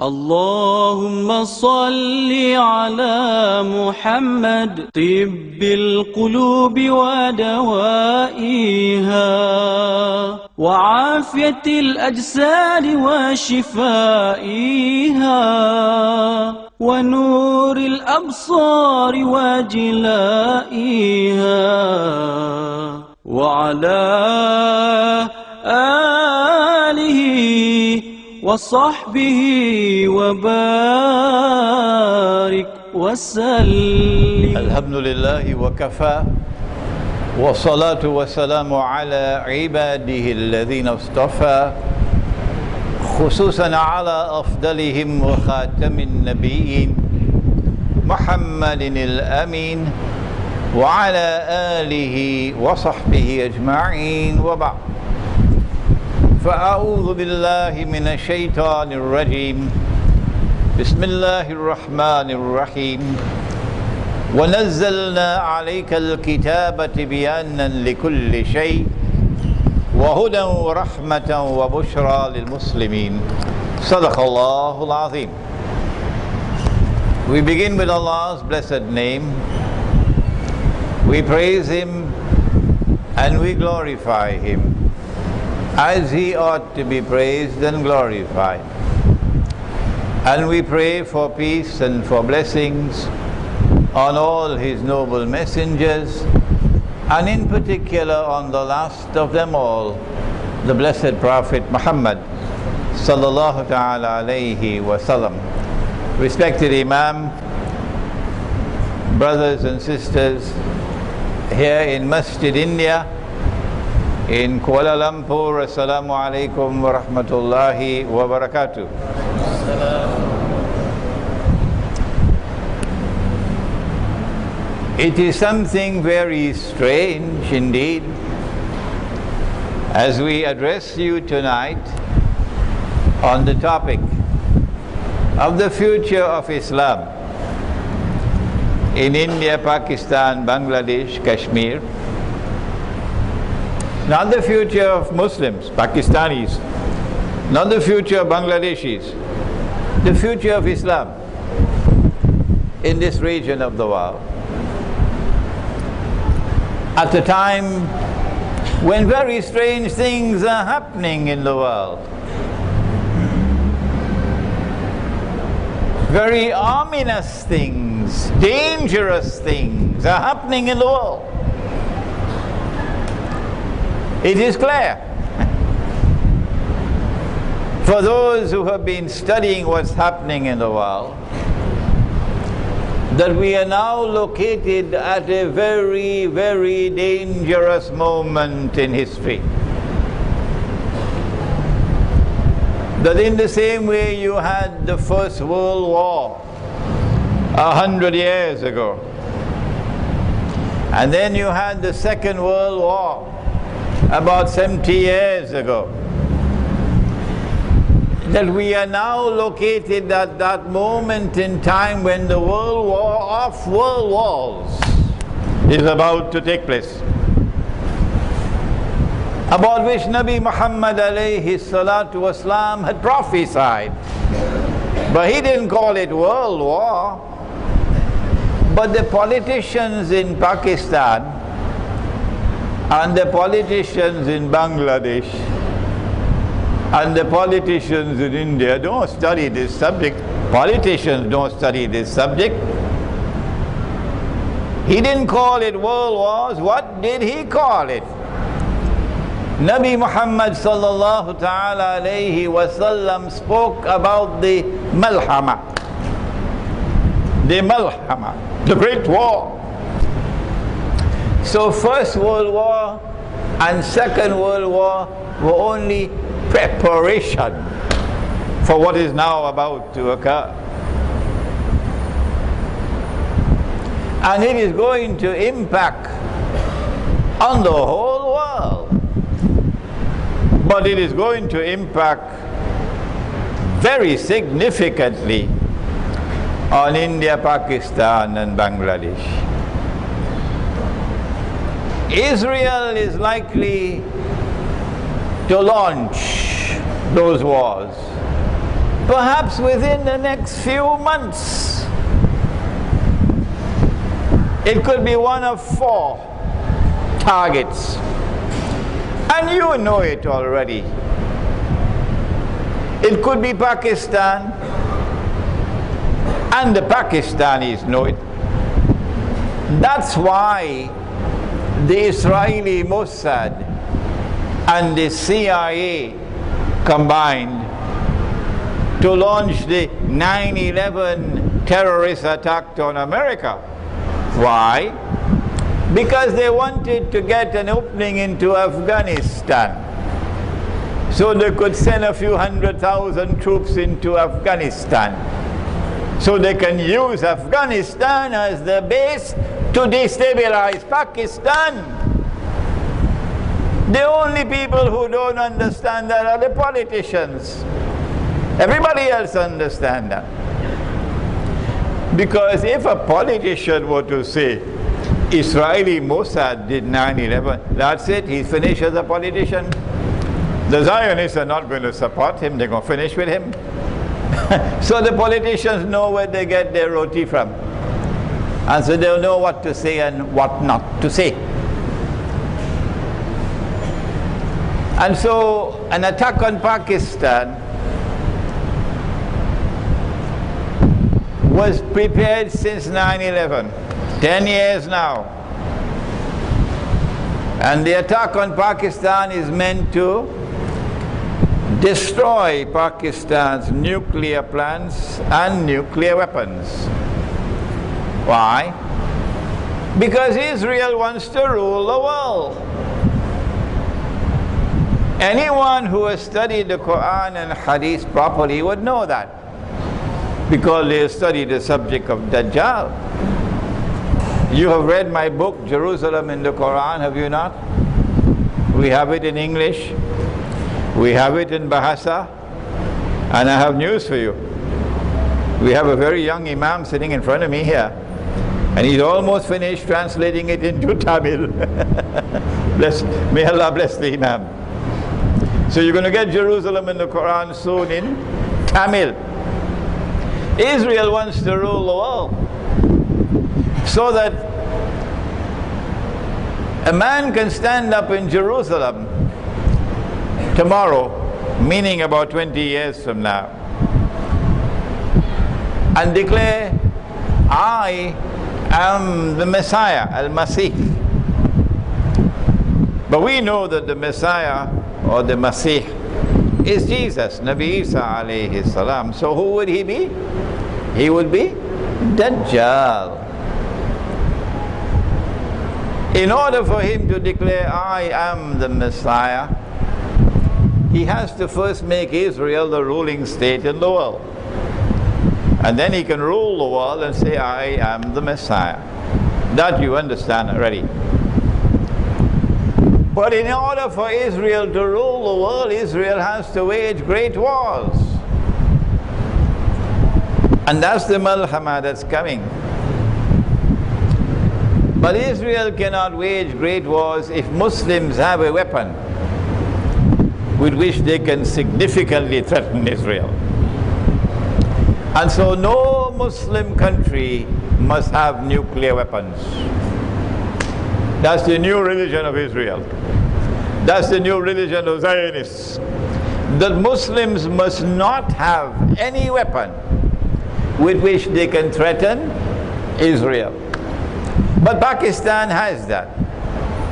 اللهم صل على محمد طب القلوب ودوائها وعافية الأجساد وشفائها ونور الأبصار وجلائها وعلى آله وصحبه وبارك وسلم. الحمد لله وكفى والصلاة والسلام على عباده الذين اصطفى خصوصا على أفضلهم وخاتم النبيين محمد الأمين وعلى آله وصحبه أجمعين وبعد. فأعوذ بالله من الشيطان الرجيم. بسم الله الرحمن الرحيم. ونزلنا عليك الكتاب تبيانا لكل شيء وهدى ورحمة وبشرى للمسلمين. صدق الله العظيم. We begin with Allah's blessed name. We praise Him and we glorify Him as He ought to be praised and glorified. And we pray for peace and for blessings on all His noble messengers, and in particular on the last of them all, the blessed Prophet Muhammad sallallahu ta'ala alayhi wa sallam. Respected Imam, brothers and sisters here in Masjid India, in Kuala Lumpur, Assalamu alaikum wa rahmatullahi wa barakatuh. It is something very strange indeed as we address you tonight on the topic of the future of Islam in India, Pakistan, Bangladesh, Kashmir. Not the future of Muslims, Pakistanis, not the future of Bangladeshis, the future of Islam in this region of the world. At a time when very strange things are happening in the world, very ominous things, dangerous things are happening in the world. It is clear for those who have been studying what's happening in the world that we are now located at a very, very dangerous moment in history. That in the same way you had the First World War 100 years ago, and then you had the Second World War about 70 years ago, that we are now located at that moment in time when the world war of world wars is about to take place, about which Nabi Muhammad alayhi salatu wasalam had prophesied. But he didn't call it world war. But the politicians in Pakistan and the politicians in Bangladesh and the politicians in India don't study this subject. Politicians don't study this subject. He didn't call it world wars. What did he call it? Nabi Muhammad sallallahu ta'ala alayhi wa sallam spoke about the malhama. The malhama, the great war. So First World War and Second World War were only preparation for what is now about to occur. And it is going to impact on the whole world. But it is going to impact very significantly on India, Pakistan and Bangladesh. Israel is likely to launch those wars. Perhaps within the next few months. It could be one of 4 targets. And you know it already. It could be Pakistan, and the Pakistanis know it. That's why the Israeli Mossad and the CIA combined to launch the 9/11 terrorist attack on America. Why? Because they wanted to get an opening into Afghanistan, so they could send a few 100,000 troops into Afghanistan, so they can use Afghanistan as the base to destabilize Pakistan. The only people who don't understand that are the politicians. Everybody else understands that. Because if a politician were to say, Israeli Mossad did 9/11, that's it, he's finished as a politician. The Zionists are not going to support him, they're going to finish with him. So the politicians know where they get their roti from. And so they'll know what to say and what not to say. And so an attack on Pakistan was prepared since 9/11, 10 years now. And the attack on Pakistan is meant to destroy Pakistan's nuclear plants and nuclear weapons. Why? Because Israel wants to rule the world. Anyone who has studied the Quran and Hadith properly would know that, because they study the subject of Dajjal. You have read my book, Jerusalem in the Quran, have you not? We have it in English, we have it in Bahasa, and I have news for you. We have a very young Imam sitting in front of me here, and he's almost finished translating it into Tamil. May Allah bless the Imam. So you're going to get Jerusalem in the Quran soon in Tamil. Israel wants to rule the world, so that a man can stand up in Jerusalem tomorrow, meaning about 20 years from now, and declare, I am the Messiah, Al-Masih. But we know that the Messiah or the Masih is Jesus, Nabi Isa alayhi salam. So who would he be? He would be Dajjal. In order for him to declare, I am the Messiah, he has to first make Israel the ruling state in the world. And then he can rule the world and say, I am the Messiah. That you understand already. But in order for Israel to rule the world, Israel has to wage great wars. And that's the malhama that's coming. But Israel cannot wage great wars if Muslims have a weapon with which they can significantly threaten Israel. And so no Muslim country must have nuclear weapons. That's the new religion of Israel. That's the new religion of Zionists. That Muslims must not have any weapon with which they can threaten Israel. But Pakistan has that,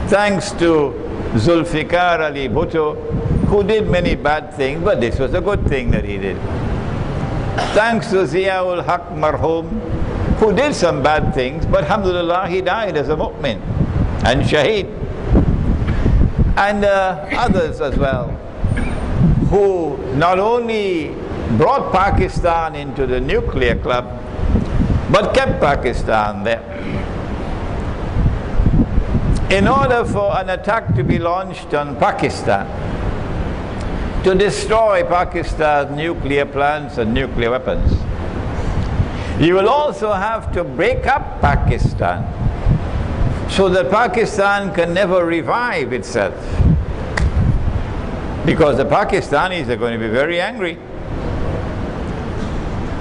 thanks to Zulfikar Ali Bhutto, who did many bad things, but this was a good thing that he did. Thanks to Ziaul Haq Marhum, who did some bad things, but alhamdulillah, he died as a mu'min and shaheed. And others as well, who not only brought Pakistan into the nuclear club, but kept Pakistan there. In order for an attack to be launched on Pakistan, to destroy Pakistan's nuclear plants and nuclear weapons, you will also have to break up Pakistan, so that Pakistan can never revive itself. Because the Pakistanis are going to be very angry.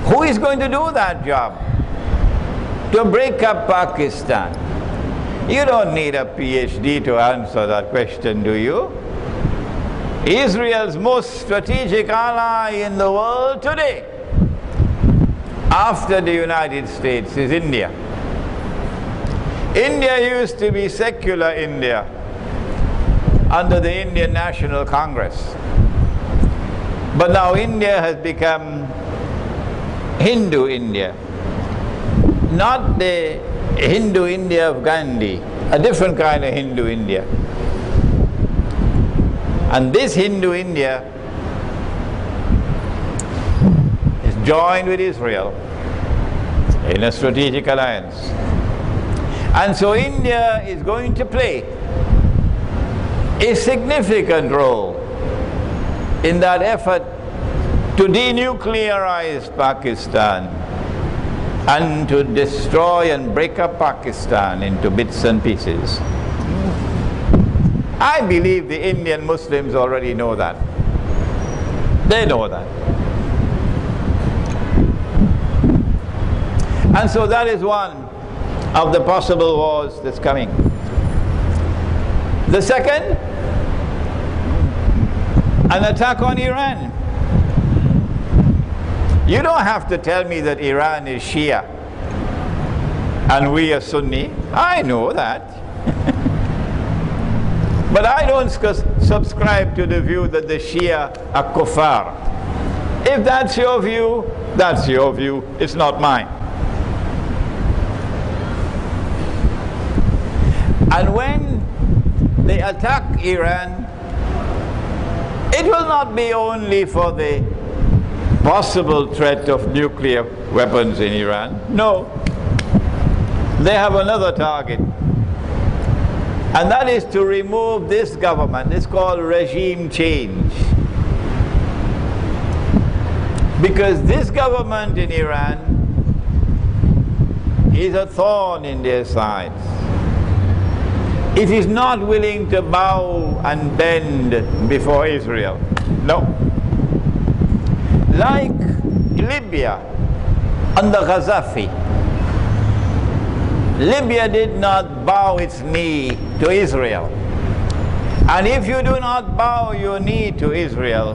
Who is going to do that job? To break up Pakistan? You don't need a PhD to answer that question, do you? Israel's most strategic ally in the world today, after the United States, is India. India used to be secular India under the Indian National Congress. But now India has become Hindu India. Not the Hindu India of Gandhi, a different kind of Hindu India. And this Hindu India is joined with Israel in a strategic alliance. And so India is going to play a significant role in that effort to denuclearize Pakistan and to destroy and break up Pakistan into bits and pieces. I believe the Indian Muslims already know that. They know that. And so that is one of the possible wars that's coming. The second, an attack on Iran. You don't have to tell me that Iran is Shia and we are Sunni. I know that. But I don't subscribe to the view that the Shia are kuffar. If that's your view, that's your view. It's not mine. And when they attack Iran, it will not be only for the possible threat of nuclear weapons in Iran. No. They have another target. And that is to remove this government. It's called regime change. Because this government in Iran is a thorn in their sides. It is not willing to bow and bend before Israel. No. Like Libya under Gaddafi, Libya did not bow its knee to Israel. And if you do not bow your knee to Israel,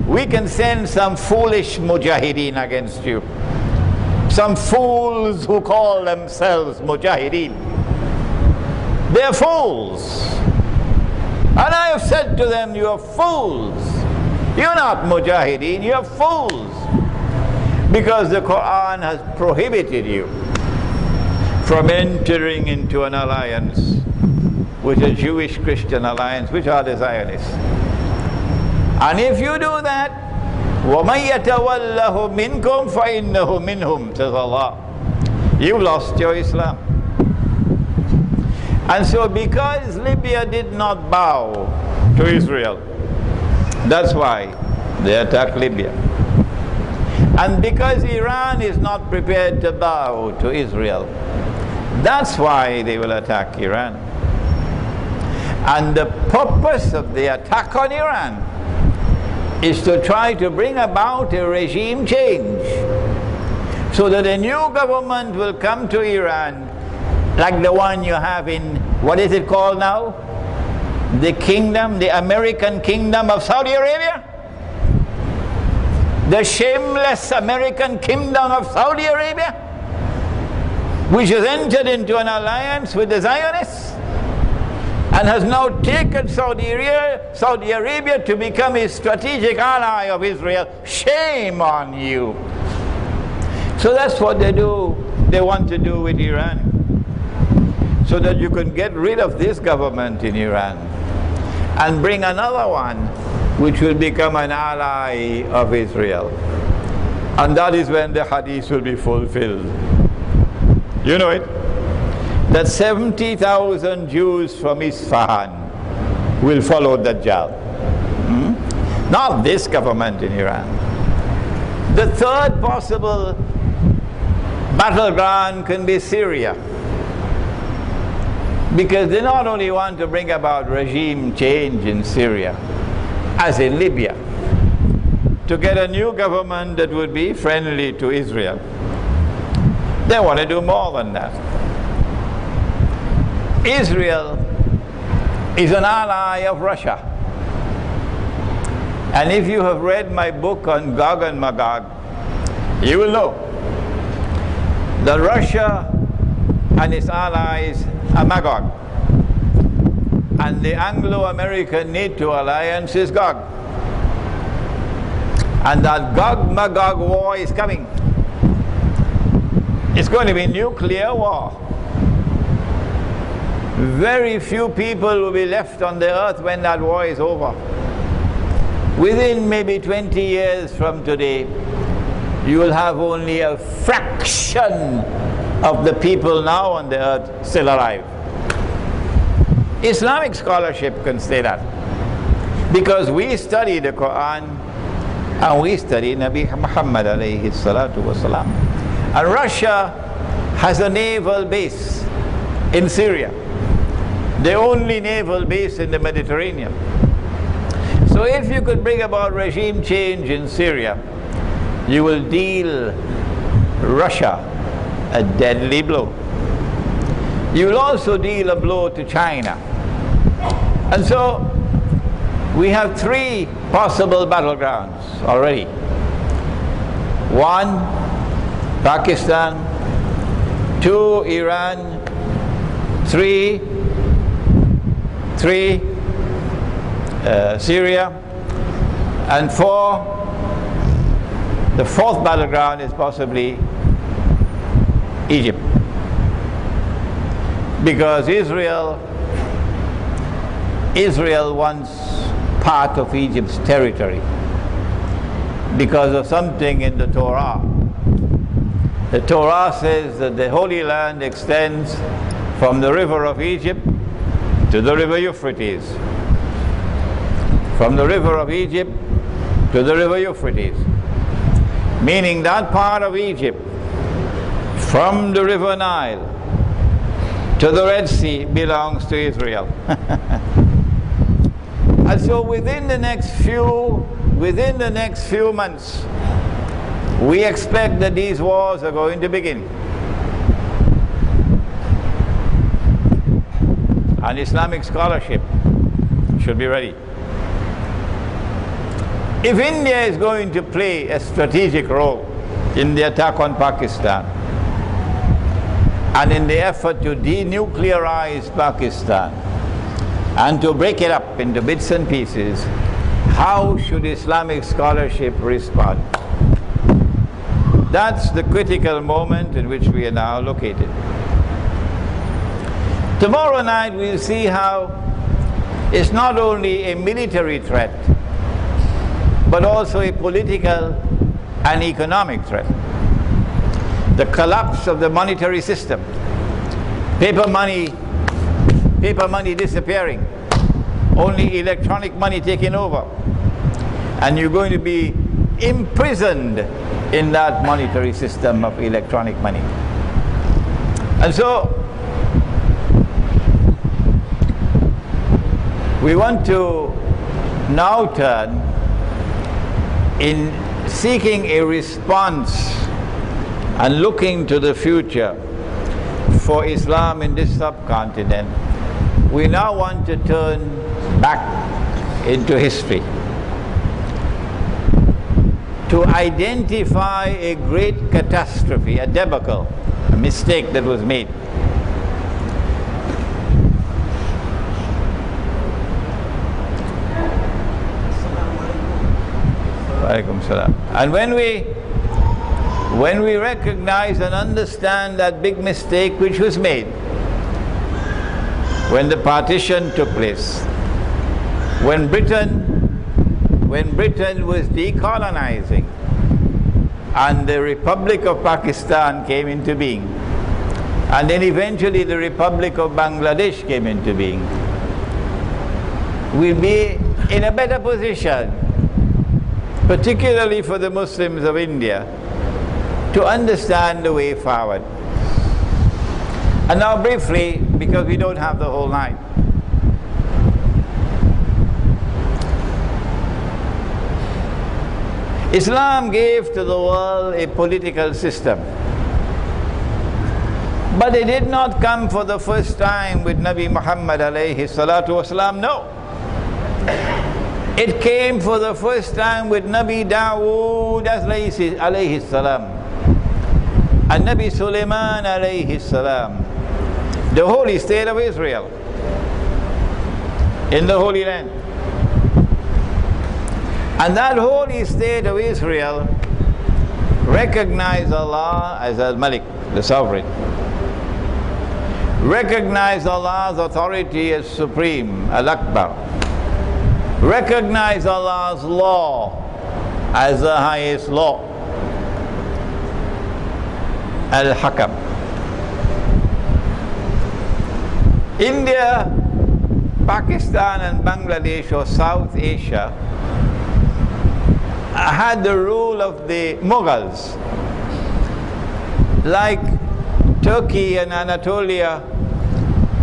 we can send some foolish mujahideen against you. Some fools who call themselves mujahideen. They're fools. And I have said to them, you are fools. You're not mujahideen, you're fools. Because the Quran has prohibited you from entering into an alliance with a Jewish-Christian alliance, which are the Zionists. And if you do that, وَمَن يَتَوَلَّهُ مِنْكُمْ فَإِنَّهُ مِنْهُمْ, says Allah. You've lost your Islam. And so because Libya did not bow to Israel, that's why they attacked Libya. And because Iran is not prepared to bow to Israel, that's why they will attack Iran. And the purpose of the attack on Iran is to try to bring about a regime change so that a new government will come to Iran like the one you have in, what is it called now? The kingdom, the American kingdom of Saudi Arabia? The shameless American kingdom of Saudi Arabia, which has entered into an alliance with the Zionists and has now taken Saudi Arabia to become a strategic ally of Israel. Shame on you. So that's what they do. They want to do with Iran, so that you can get rid of this government in Iran and bring another one which will become an ally of Israel. And that is when the hadith will be fulfilled. You know it? That 70,000 Jews from Isfahan will follow Dajjal. Not this government in Iran. The third possible battleground can be Syria. Because they not only want to bring about regime change in Syria, as in Libya, to get a new government that would be friendly to Israel. They want to do more than that. Israel is an ally of Russia. And if you have read my book on Gog and Magog, you will know that Russia and its allies are Magog. And the Anglo-American NATO alliance is Gog. And that Gog-Magog war is coming. It's going to be nuclear war. Very few people will be left on the earth when that war is over. Within maybe 20 years from today, you will have only a fraction of the people now on the earth still alive. Islamic scholarship can say that, because we study the Quran and we study Nabi Muhammad alayhi salatu wasalam. And Russia has a naval base in Syria, the only naval base in the Mediterranean. So if you could bring about regime change in Syria, you will deal Russia a deadly blow. You will also deal a blow to China. And so we have three possible battlegrounds already. One, Pakistan. Two, Iran. Three, Syria. And four, the fourth battleground is possibly Egypt. Because Israel wants part of Egypt's territory because of something in the Torah. The Torah says that the Holy Land extends from the river of Egypt to the river Euphrates. From the river of Egypt to the river Euphrates. Meaning that part of Egypt, from the river Nile to the Red Sea, belongs to Israel. And so within the next few months, we expect that these wars are going to begin. And Islamic scholarship should be ready. If India is going to play a strategic role in the attack on Pakistan and in the effort to denuclearize Pakistan and to break it up into bits and pieces, how should Islamic scholarship respond? That's the critical moment in which we are now located. Tomorrow night we'll see how it's not only a military threat, but also a political and economic threat. The collapse of the monetary system, paper money disappearing, only electronic money taking over, and you're going to be imprisoned in that monetary system of electronic money. And so we want to now turn in seeking a response and looking to the future for Islam in this subcontinent. We now want to turn back into history to identify a great catastrophe, a debacle, a mistake that was made. And when we recognize and understand that big mistake which was made when the partition took place, when Britain was decolonizing and the Republic of Pakistan came into being, and then eventually the Republic of Bangladesh came into being, we'll be in a better position, particularly for the Muslims of India, to understand the way forward. And now briefly, because we don't have the whole night, Islam gave to the world a political system. But it did not come for the first time with Nabi Muhammad alayhi salatu wasalam, no. It came for the first time with Nabi Dawood alayhi salam and Nabi Sulaiman alayhi salam, the holy state of Israel, in the Holy Land. And that holy state of Israel recognized Allah as Al-Malik, the sovereign. Recognized Allah's authority as supreme, Al-Akbar. Recognized Allah's law as the highest law, Al-Hakam. India, Pakistan and Bangladesh, or South Asia, had the rule of the Mughals, like Turkey and Anatolia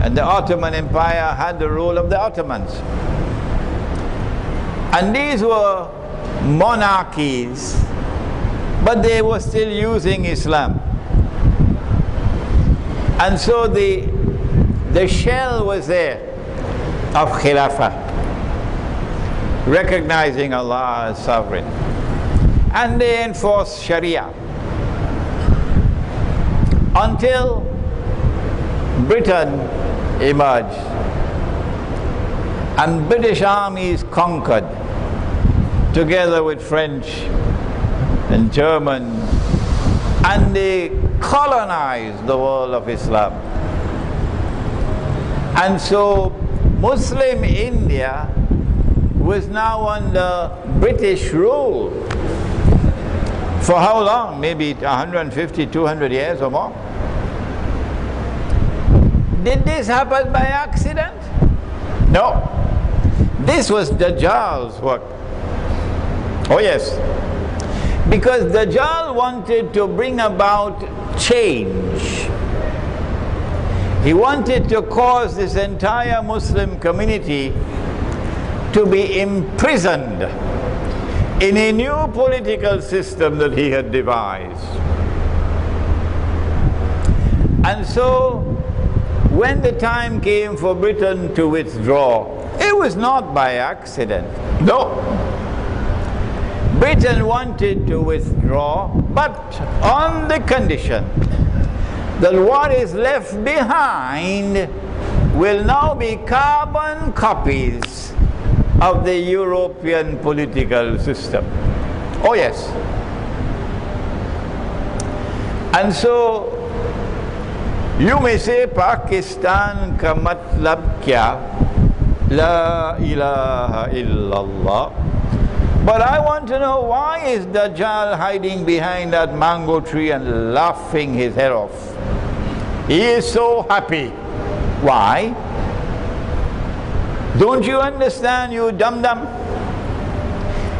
and the Ottoman Empire had the rule of the Ottomans. And these were monarchies, but they were still using Islam. And so the shell was there of Khilafah, recognizing Allah as sovereign. And they enforced Sharia until Britain emerged and British armies conquered together with French and German, and they colonized the world of Islam. And so Muslim India was now under British rule. For how long? Maybe 150, 200 years or more. Did this happen by accident? No. This was Dajjal's work. Oh yes. Because Dajjal wanted to bring about change. He wanted to cause this entire Muslim community to be imprisoned in a new political system that he had devised. And so, when the time came for Britain to withdraw, it was not by accident. No. Britain wanted to withdraw, but on the condition that what is left behind will now be carbon copies of the European political system. Oh yes. And so you may say Pakistan ka matlab kya? La ilaha illallah. But I want to know, why is Dajjal hiding behind that mango tree and laughing his head off? He is so happy. Why? Don't you understand, you dum-dum?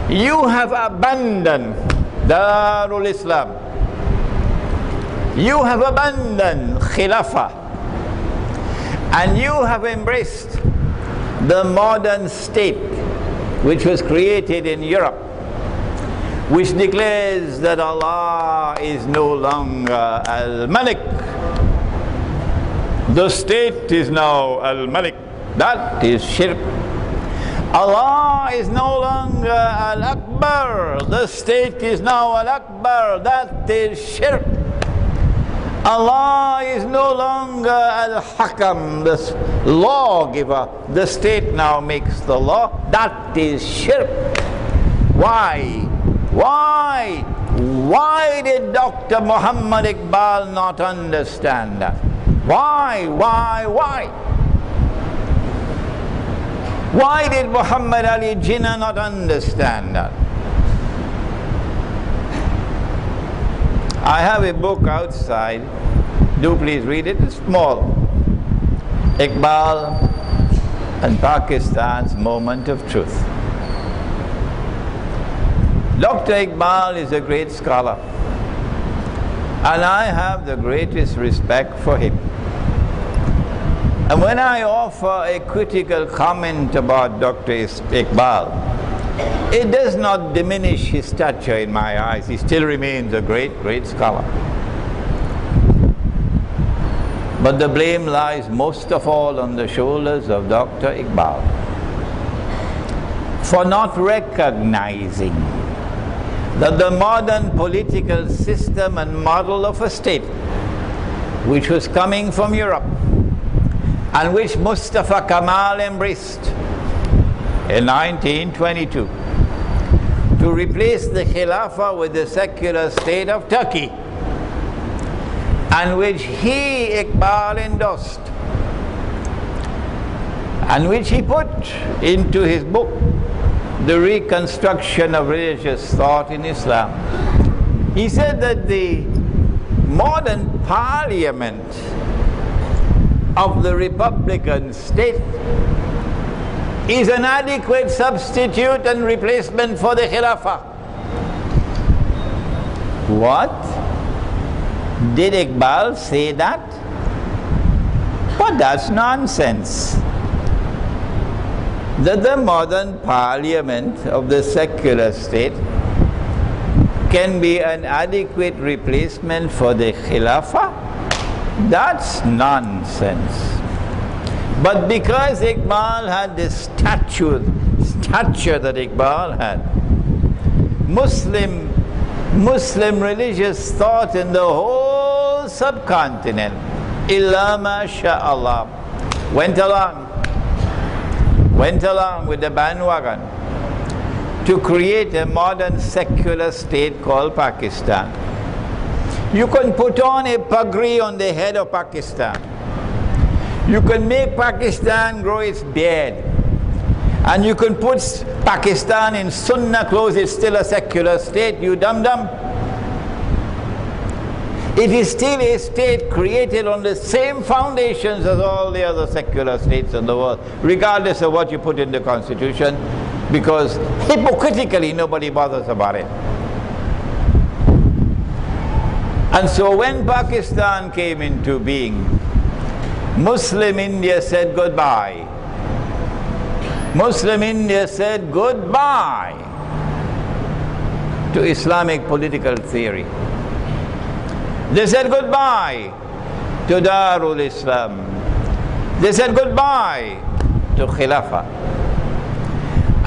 You have abandoned Darul Islam. You have abandoned Khilafah. And you have embraced the modern state which was created in Europe, which declares that Allah is no longer Al-Malik. The state is now Al-Malik. That is shirk. Allah is no longer Al-Akbar. The state is now Al-Akbar. That is shirk. Allah is no longer Al-Hakam, the lawgiver. The state now makes the law. That is shirk. Why? Why? Why did Dr. Muhammad Iqbal not understand that? Why? Why did Muhammad Ali Jinnah not understand that? I have a book outside. Do please read it. It's small. Iqbal and Pakistan's Moment of Truth. Dr. Iqbal is a great scholar, and I have the greatest respect for him. And when I offer a critical comment about Dr. Iqbal, It does not diminish his stature in my eyes. He still remains a great, great scholar. But the blame lies most of all on the shoulders of Dr. Iqbal for not recognizing that the modern political system and model of a state, which was coming from Europe and which Mustafa Kemal embraced in 1922, to replace the Khilafah with the secular state of Turkey, and which he, Iqbal, endorsed, and which he put into his book, The Reconstruction of Religious Thought in Islam. He said that the modern parliament of the Republican state is an adequate substitute and replacement for the Khilafah. What? Did Iqbal say that? But that's nonsense. That the modern parliament of the secular state can be an adequate replacement for the Khilafah? That's nonsense. But because Iqbal had the stature that Iqbal had, Muslim religious thought in the whole subcontinent, illa masha'Allah, went along with the bandwagon to create a modern secular state called Pakistan. You can put on a pagri on the head of Pakistan. You can make Pakistan grow its beard. And you can put Pakistan in Sunnah clothes, it's still a secular state, you dum-dum. It is still a state created on the same foundations as all the other secular states in the world, regardless of what you put in the constitution, because hypocritically nobody bothers about it. And so when Pakistan came into being, Muslim India said goodbye. Muslim India said goodbye to Islamic political theory. They said goodbye to Darul Islam. They said goodbye to Khilafah.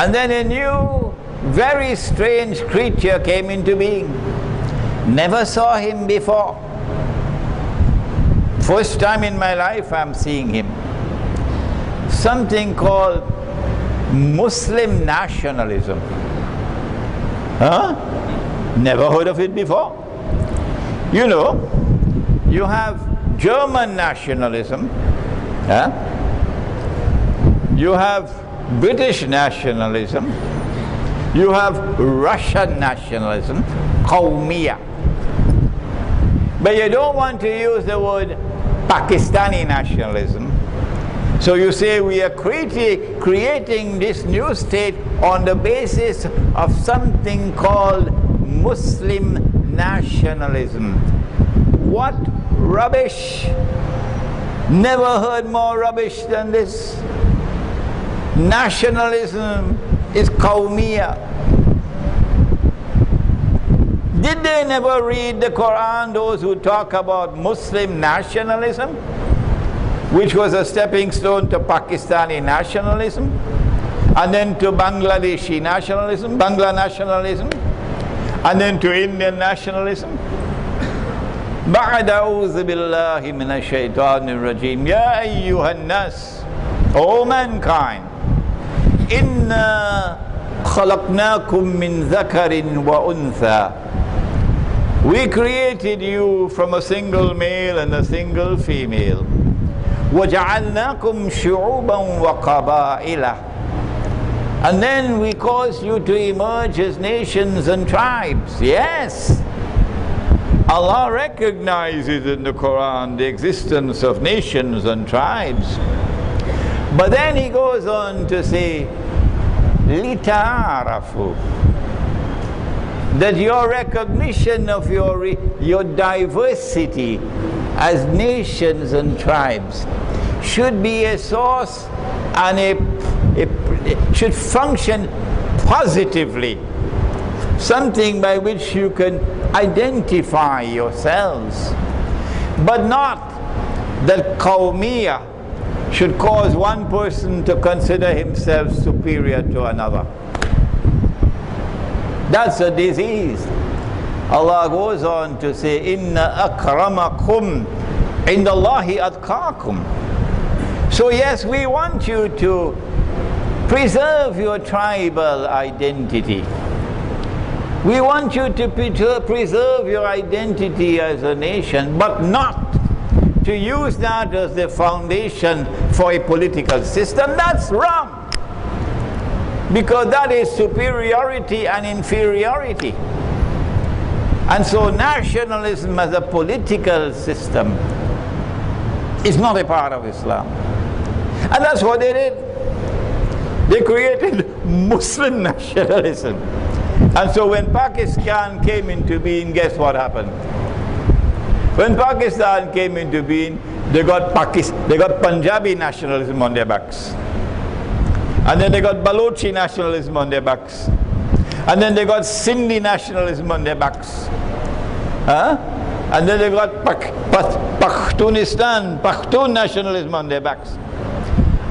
And then a new, very strange creature came into being. Never saw him before. First time in my life I'm seeing him. Something called Muslim nationalism. Huh? Never heard of it before. You know, you have German nationalism, huh? You have British nationalism, you have Russian nationalism, Qawmiya. But you don't want to use the word Pakistani nationalism. So you say we are creating this new state on the basis of something called Muslim nationalism. What rubbish! Never heard more rubbish than this. Nationalism is Qawmiya. Did they never read the Quran, those who talk about Muslim nationalism, which was a stepping stone to Pakistani nationalism, and then to Bangladeshi nationalism, Bangla nationalism, and then to Indian nationalism? بعد أعوذ بالله من الشيطان الرجيم يا أيها الناس, O mankind, إنا خلقناكم من ذكر وأنثى, we created you from a single male and a single female. وَجَعَلْنَاكُمْ شُعُوبًا وَقَبَائِلًا, and then we caused you to emerge as nations and tribes. Yes, Allah recognizes in the Quran the existence of nations and tribes. But then He goes on to say, لِتَعَارَفُوا, that your recognition of your diversity as nations and tribes should be a source and it should function positively, something by which you can identify yourselves, but not that qawmiyah should cause one person to consider himself superior to another. That's a disease. Allah goes on to say, Inna akramakum indallahi atqakum. So yes, we want you to preserve your tribal identity. We want you to preserve your identity as a nation, but not to use that as the foundation for a political system. That's wrong, because that is superiority and inferiority. And so nationalism as a political system is not a part of Islam. And that's what they did. They created Muslim nationalism. And so when Pakistan came into being, guess what happened? When Pakistan came into being, they got Punjabi nationalism on their backs. And then they got Balochi nationalism on their backs. And then they got Sindhi nationalism on their backs. And then they got Pashtun nationalism on their backs.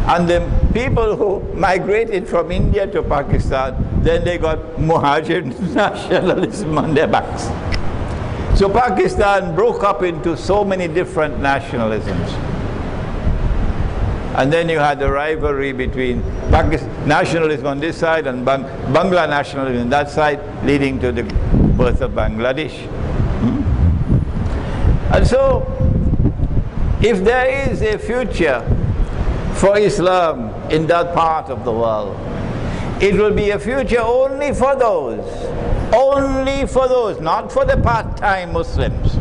And the people who migrated from India to Pakistan, then they got Muhajir nationalism on their backs. So Pakistan broke up into so many different nationalisms. And then you had the rivalry between nationalism on this side and Bangla nationalism on that side, leading to the birth of Bangladesh. And so, if there is a future for Islam in that part of the world, it will be a future only for those, not for the part-time Muslims,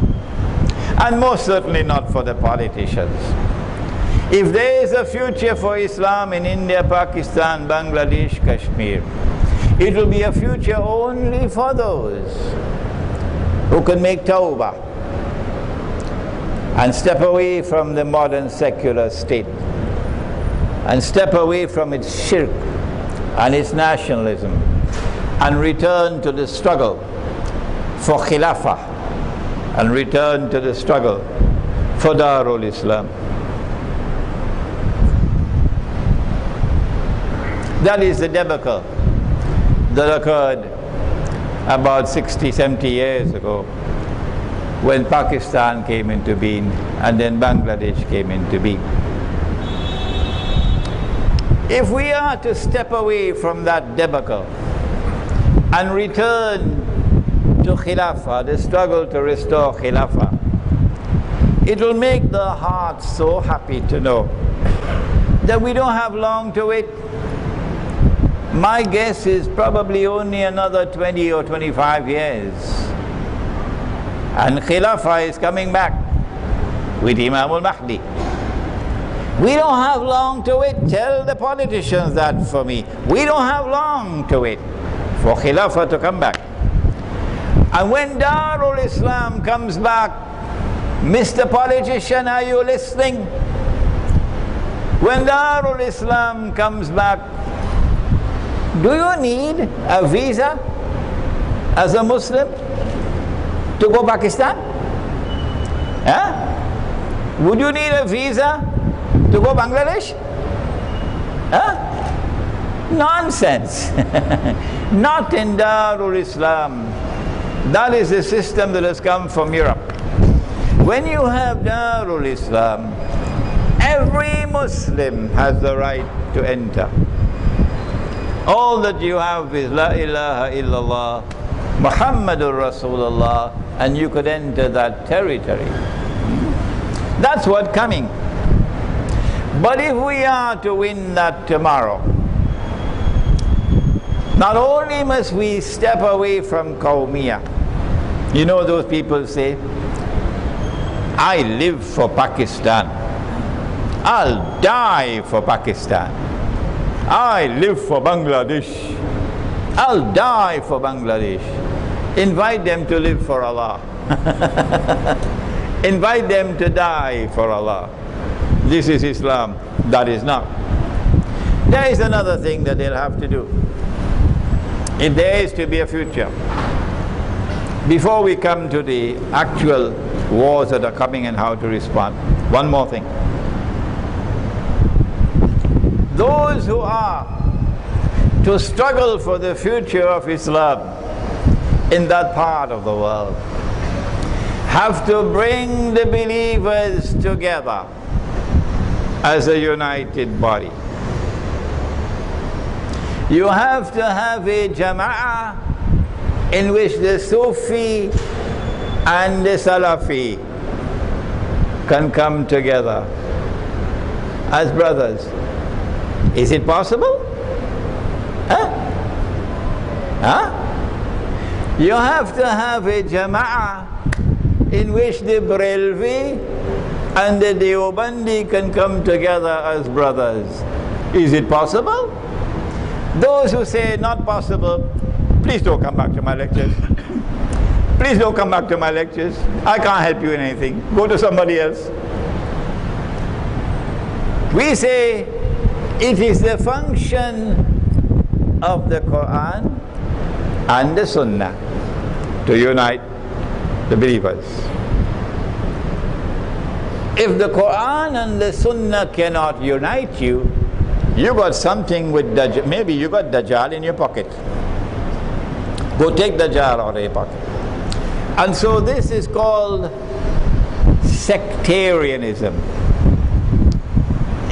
and most certainly not for the politicians. If there is a future for Islam in India, Pakistan, Bangladesh, Kashmir, it will be a future only for those who can make tawbah and step away from the modern secular state and step away from its shirk and its nationalism and return to the struggle for khilafah and return to the struggle for Darul Islam. That is the debacle that occurred about 60, 70 years ago when Pakistan came into being and then Bangladesh came into being. If we are to step away from that debacle and return to Khilafah, the struggle to restore Khilafah, it will make the heart so happy to know that we don't have long to wait. My guess is probably only another 20 or 25 years. And Khilafah is coming back with Imam al-Mahdi. We don't have long to wait. Tell the politicians that for me. We don't have long to wait for Khilafah to come back. And when Darul Islam comes back, Mr. Politician, are you listening? When Darul Islam comes back, do you need a visa as a Muslim to go Pakistan? Would you need a visa to go Bangladesh? Nonsense. Not in Darul Islam. That is a system that has come from Europe. When you have Darul Islam, every Muslim has the right to enter. All that you have is La ilaha illallah, Muhammadur Rasulullah, and you could enter that territory. That's what's coming. But if we are to win that tomorrow, not only must we step away from Qawmiyah. You know those people say, I live for Pakistan. I'll die for Pakistan. I live for Bangladesh. I'll die for Bangladesh. Invite them to live for Allah. Invite them to die for Allah. This is Islam. That is not. There is another thing that they'll have to do. if there is to be a future. Before we come to the actual wars that are coming and how to respond, one more thing. Those who are to struggle for the future of Islam in that part of the world have to bring the believers together as a united body. You have to have a jama'ah in which the Sufi and the Salafi can come together as brothers. Is it possible? Huh? Huh? You have to have a jama'ah in which the Barelvi and the Deobandi can come together as brothers. Is it possible? Those who say not possible, please don't come back to my lectures. Please don't come back to my lectures. I can't help you in anything. Go to somebody else. We say it is the function of the Quran and the Sunnah to unite the believers. If the Quran and the Sunnah cannot unite you, you got something with Dajjal. Maybe you got Dajjal in your pocket. Go take Dajjal out of your pocket. And so this is called sectarianism.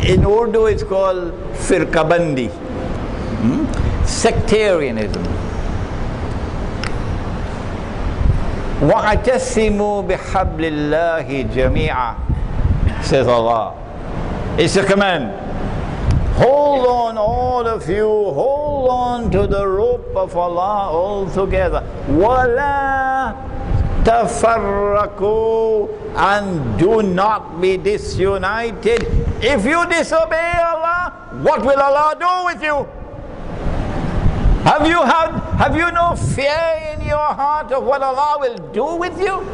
In Urdu it's called firqabandi. Sectarianism. وَاعْتَصِمُوا بِحَبْلِ اللَّهِ جَمِيعًا, says Allah. It's a command. Hold on, all of you, hold on to the rope of Allah all together. وَلَا تَفَرَّقُوا, and do not be disunited. If you disobey Allah, what will Allah do with you? Have you no fear in your heart of what Allah will do with you?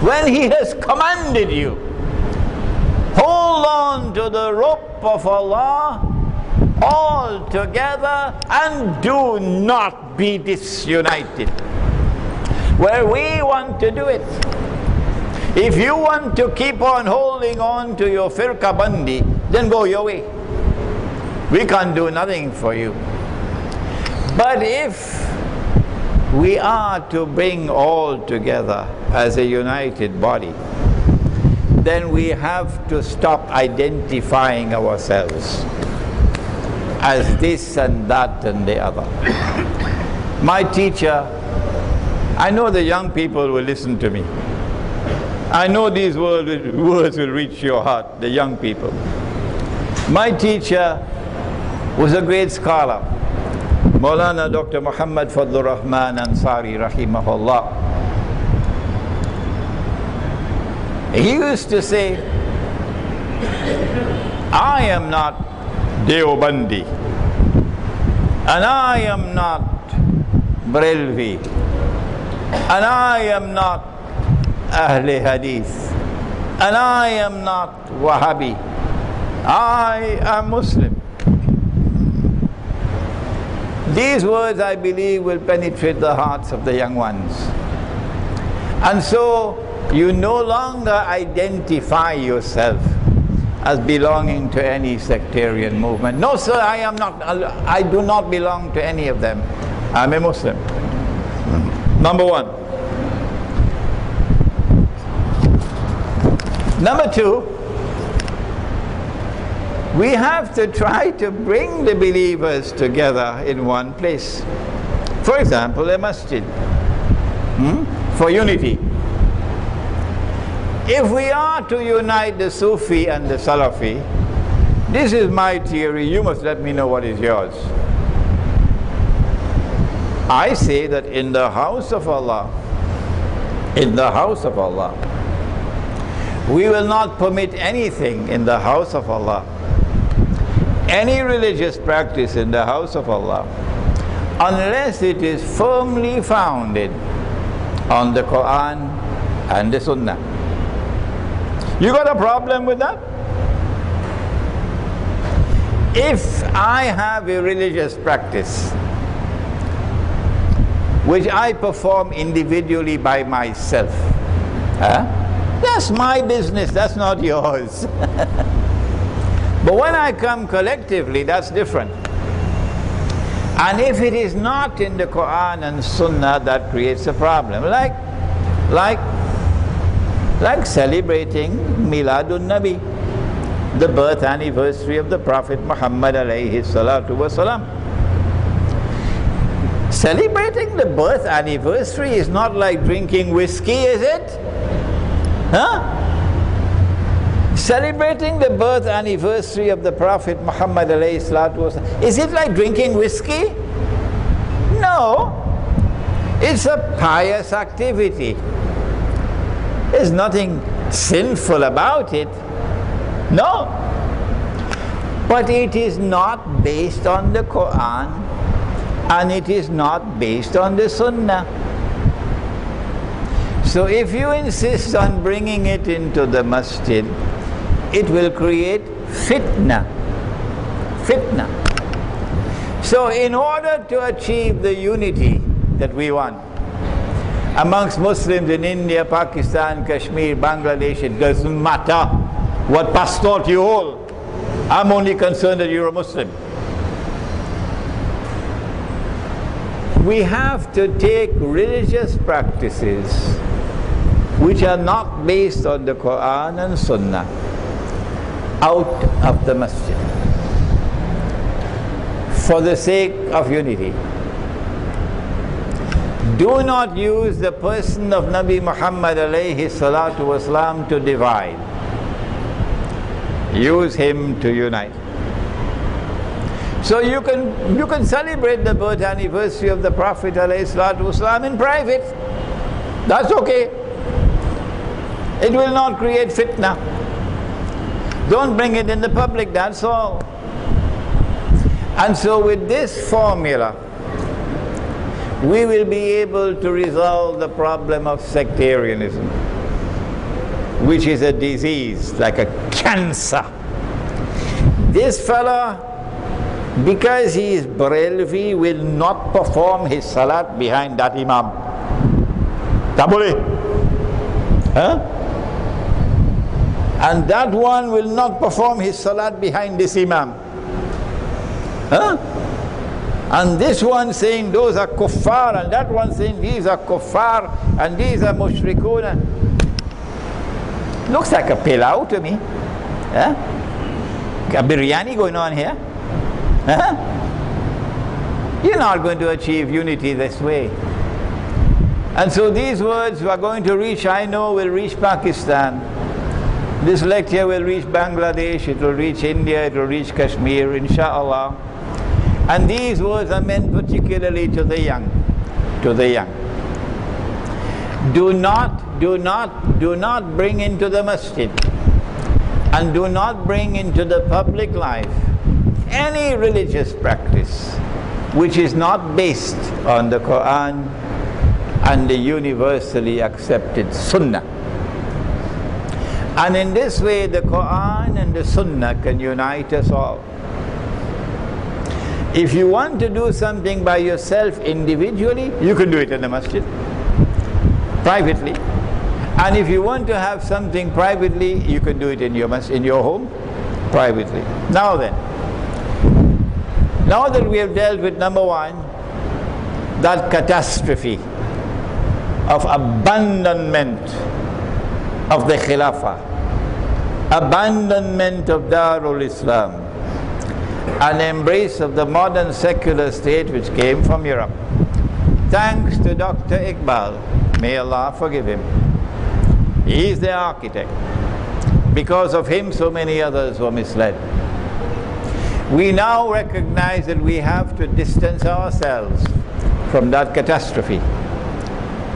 When He has commanded you, hold on to the rope of Allah all together and do not be disunited. Well, we want to do it. If you want to keep on holding on to your firqabandi, then go your way. We can't do nothing for you. But if we are to bring all together as a united body, then we have to stop identifying ourselves as this and that and the other. My teacher, I know the young people will listen to me. I know these words will reach your heart, the young people. My teacher was a great scholar, Maulana Dr. Muhammad Fadlur Rahman Ansari rahimahullah. He used to say, I am not Deobandi, and I am not Barelvi, and I am not Ahle Hadith, and I am not Wahhabi. I am Muslim. These words, I believe, will penetrate the hearts of the young ones. And so, you no longer identify yourself as belonging to any sectarian movement. No, sir, I do not belong to any of them. I'm a Muslim. Number one. Number two, we have to try to bring the believers together in one place. For example, a masjid, for unity. If we are to unite the Sufi and the Salafi, this is my theory, you must let me know what is yours. I say that in the house of Allah, we will not permit anything in the house of Allah, any religious practice in the house of Allah, unless it is firmly founded on the Quran and the Sunnah. You got a problem with that? If I have a religious practice which I perform individually by myself. Huh? That's my business, that's not yours. But when I come collectively, that's different. And if it is not in the Quran and Sunnah, that creates a problem. Like celebrating Miladun Nabi, the birth anniversary of the Prophet Muhammad alayhi salatu wasalam. Celebrating the birth anniversary is not like drinking whiskey, is it? Huh? Celebrating the birth anniversary of the Prophet Muhammad alayhi salatu wasalam, is it like drinking whiskey? No. It's a pious activity. There's nothing sinful about it. No. But it is not based on the Quran, and it is not based on the Sunnah. So if you insist on bringing it into the masjid, it will create fitna. Fitna. So in order to achieve the unity that we want amongst Muslims in India, Pakistan, Kashmir, Bangladesh, it doesn't matter what passport you hold. I'm only concerned that you're a Muslim. We have to take religious practices which are not based on the Quran and Sunnah out of the masjid for the sake of unity. Do not use the person of Nabi Muhammad alayhi salatu wasalam to divide. Use him to unite. So you can celebrate the birth anniversary of the Prophet alayhi salatu wasalam in private. That's okay. It will not create fitna. Don't bring it in the public, that's all. And so with this formula, we will be able to resolve the problem of sectarianism, which is a disease, like a cancer. This fella, because he is Barelvi, will not perform his salat behind that imam. Tabule. Huh? And that one will not perform his salat behind this imam. Huh? And this one saying those are kuffar, and that one saying these are kuffar, and these are mushrikun. Looks like a pilau to me. Huh? A biryani going on here. Huh? You're not going to achieve unity this way. And so these words are going to reach, I know, will reach Pakistan. This lecture will reach Bangladesh, it will reach India, it will reach Kashmir, inshallah. And these words are meant particularly to the young. To the young. Do not bring into the masjid, and do not bring into the public life any religious practice which is not based on the Quran and the universally accepted Sunnah. And in this way, the Quran and the Sunnah can unite us all. If you want to do something by yourself individually, you can do it in the masjid, privately. And if you want to have something privately, you can do it in your home, privately. Now then, now that we have dealt with number one, that catastrophe of abandonment of the Khilafah, abandonment of Darul Islam, an embrace of the modern secular state which came from Europe. Thanks to Dr. Iqbal, may Allah forgive him. He is the architect. Because of him, so many others were misled. We now recognize that we have to distance ourselves from that catastrophe.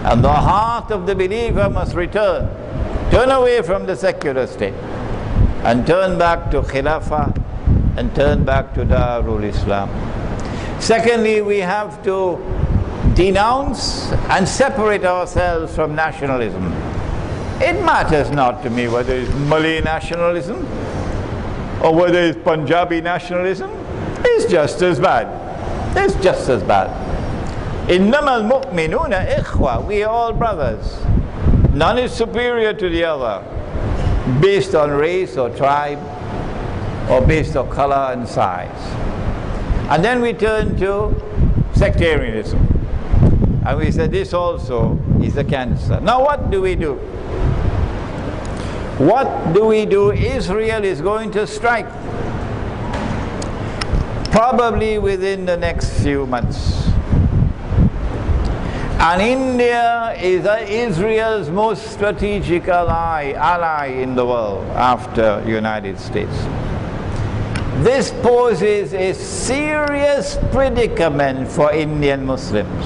And the heart of the believer must turn away from the secular state and turn back to Khilafah and turn back to Darul Islam. Secondly, we have to denounce and separate ourselves from nationalism. It matters not to me whether it's Malay nationalism or whether it's Punjabi nationalism. It's just as bad. It's just as bad. Innamal mu'minuna ikhwa. We are all brothers. None is superior to the other, based on race or tribe, or based on color and size. And then we turn to sectarianism. And we said this also is a cancer. Now what do we do? What do we do? Israel is going to strike. Probably within the next few months. And India is Israel's most strategic ally in the world after United States. This poses a serious predicament for Indian Muslims.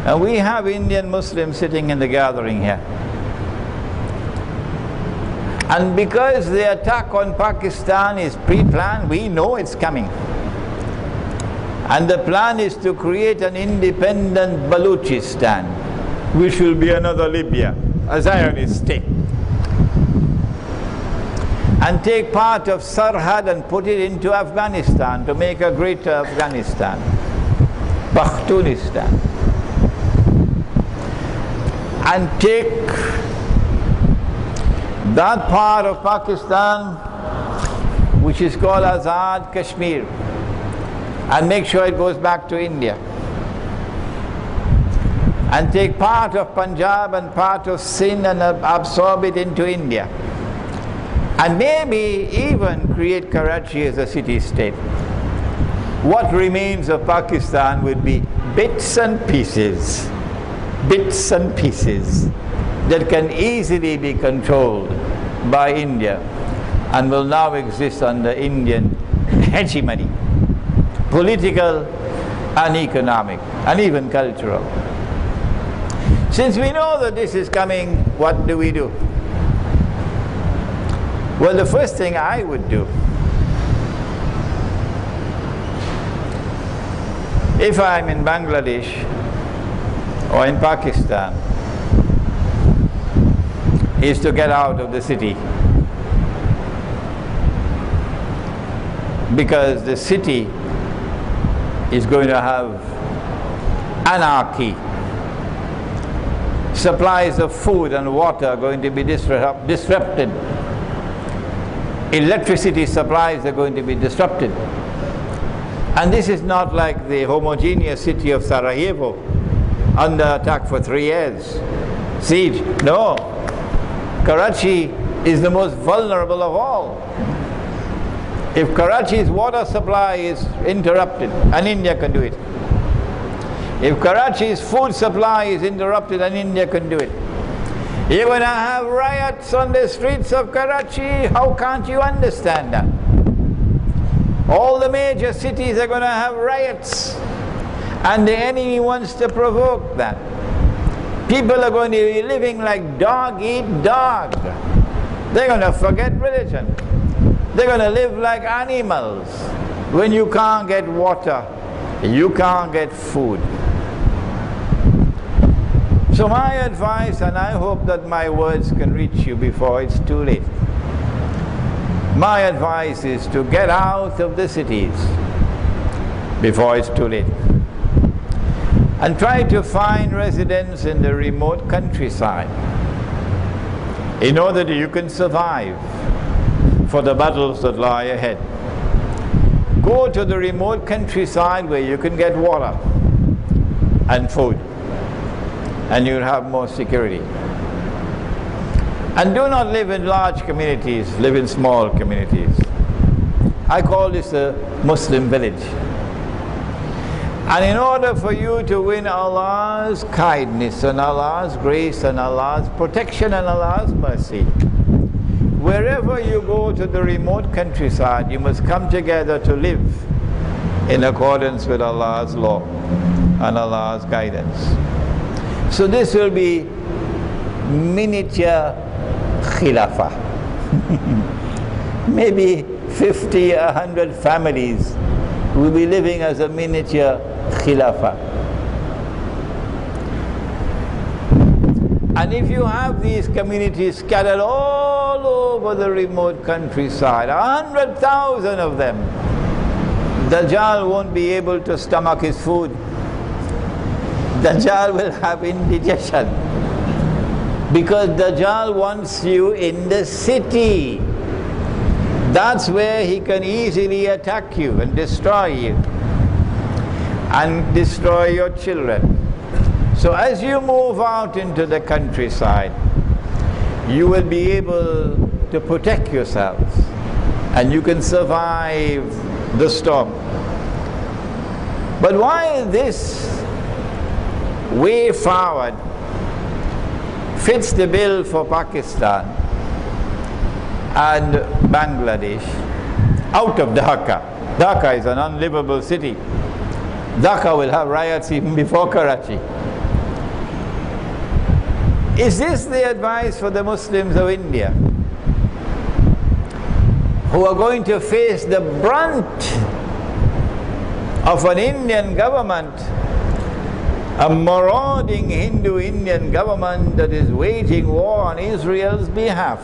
And we have Indian Muslims sitting in the gathering here. And because the attack on Pakistan is pre-planned, we know it's coming. And the plan is to create an independent Balochistan, which will be another Libya, a Zionist state. And take part of Sarhad and put it into Afghanistan to make a greater Afghanistan, Bakhtunistan. And take that part of Pakistan which is called Azad Kashmir and make sure it goes back to India. And take part of Punjab and part of Sindh and absorb it into India. And maybe even create Karachi as a city-state. What remains of Pakistan would be bits and pieces that can easily be controlled by India and will now exist under Indian hegemony, political and economic and even cultural. Since we know that this is coming, what do we do? Well, the first thing I would do, if I'm in Bangladesh or in Pakistan, is to get out of the city. Because the city is going to have anarchy. Supplies of food and water are going to be disrupted. Electricity supplies are going to be disrupted. And this is not like the homogeneous city of Sarajevo, under attack for 3 years. Siege. No. Karachi is the most vulnerable of all. If Karachi's water supply is interrupted, and India can do it. If Karachi's food supply is interrupted, and India can do it. You're going to have riots on the streets of Karachi. How can't you understand that? All the major cities are going to have riots. And the enemy wants to provoke that. People are going to be living like dog eat dog. They're going to forget religion. They're going to live like animals. When you can't get water, you can't get food. So my advice, and I hope that my words can reach you before it's too late. My advice is to get out of the cities before it's too late. And try to find residence in the remote countryside in order that you can survive for the battles that lie ahead. Go to the remote countryside where you can get water and food, and you'll have more security. And do not live in large communities, live in small communities. I call this a Muslim village. And in order for you to win Allah's kindness and Allah's grace and Allah's protection and Allah's mercy, wherever you go to the remote countryside, you must come together to live in accordance with Allah's law and Allah's guidance. So this will be miniature khilafah. Maybe 50, 100 families will be living as a miniature khilafah. And if you have these communities scattered all over the remote countryside, 100,000 of them, Dajjal won't be able to stomach his food. Dajjal will have indigestion. Because Dajjal wants you in the city. That's where he can easily attack you and destroy you. And destroy your children. So as you move out into the countryside, you will be able to protect yourselves. And you can survive the storm. But while this way forward fits the bill for Pakistan and Bangladesh, out of Dhaka. Dhaka is an unlivable city. Dhaka will have riots even before Karachi. Is this the advice for the Muslims of India, who are going to face the brunt of an Indian government, a marauding Hindu Indian government that is waging war on Israel's behalf,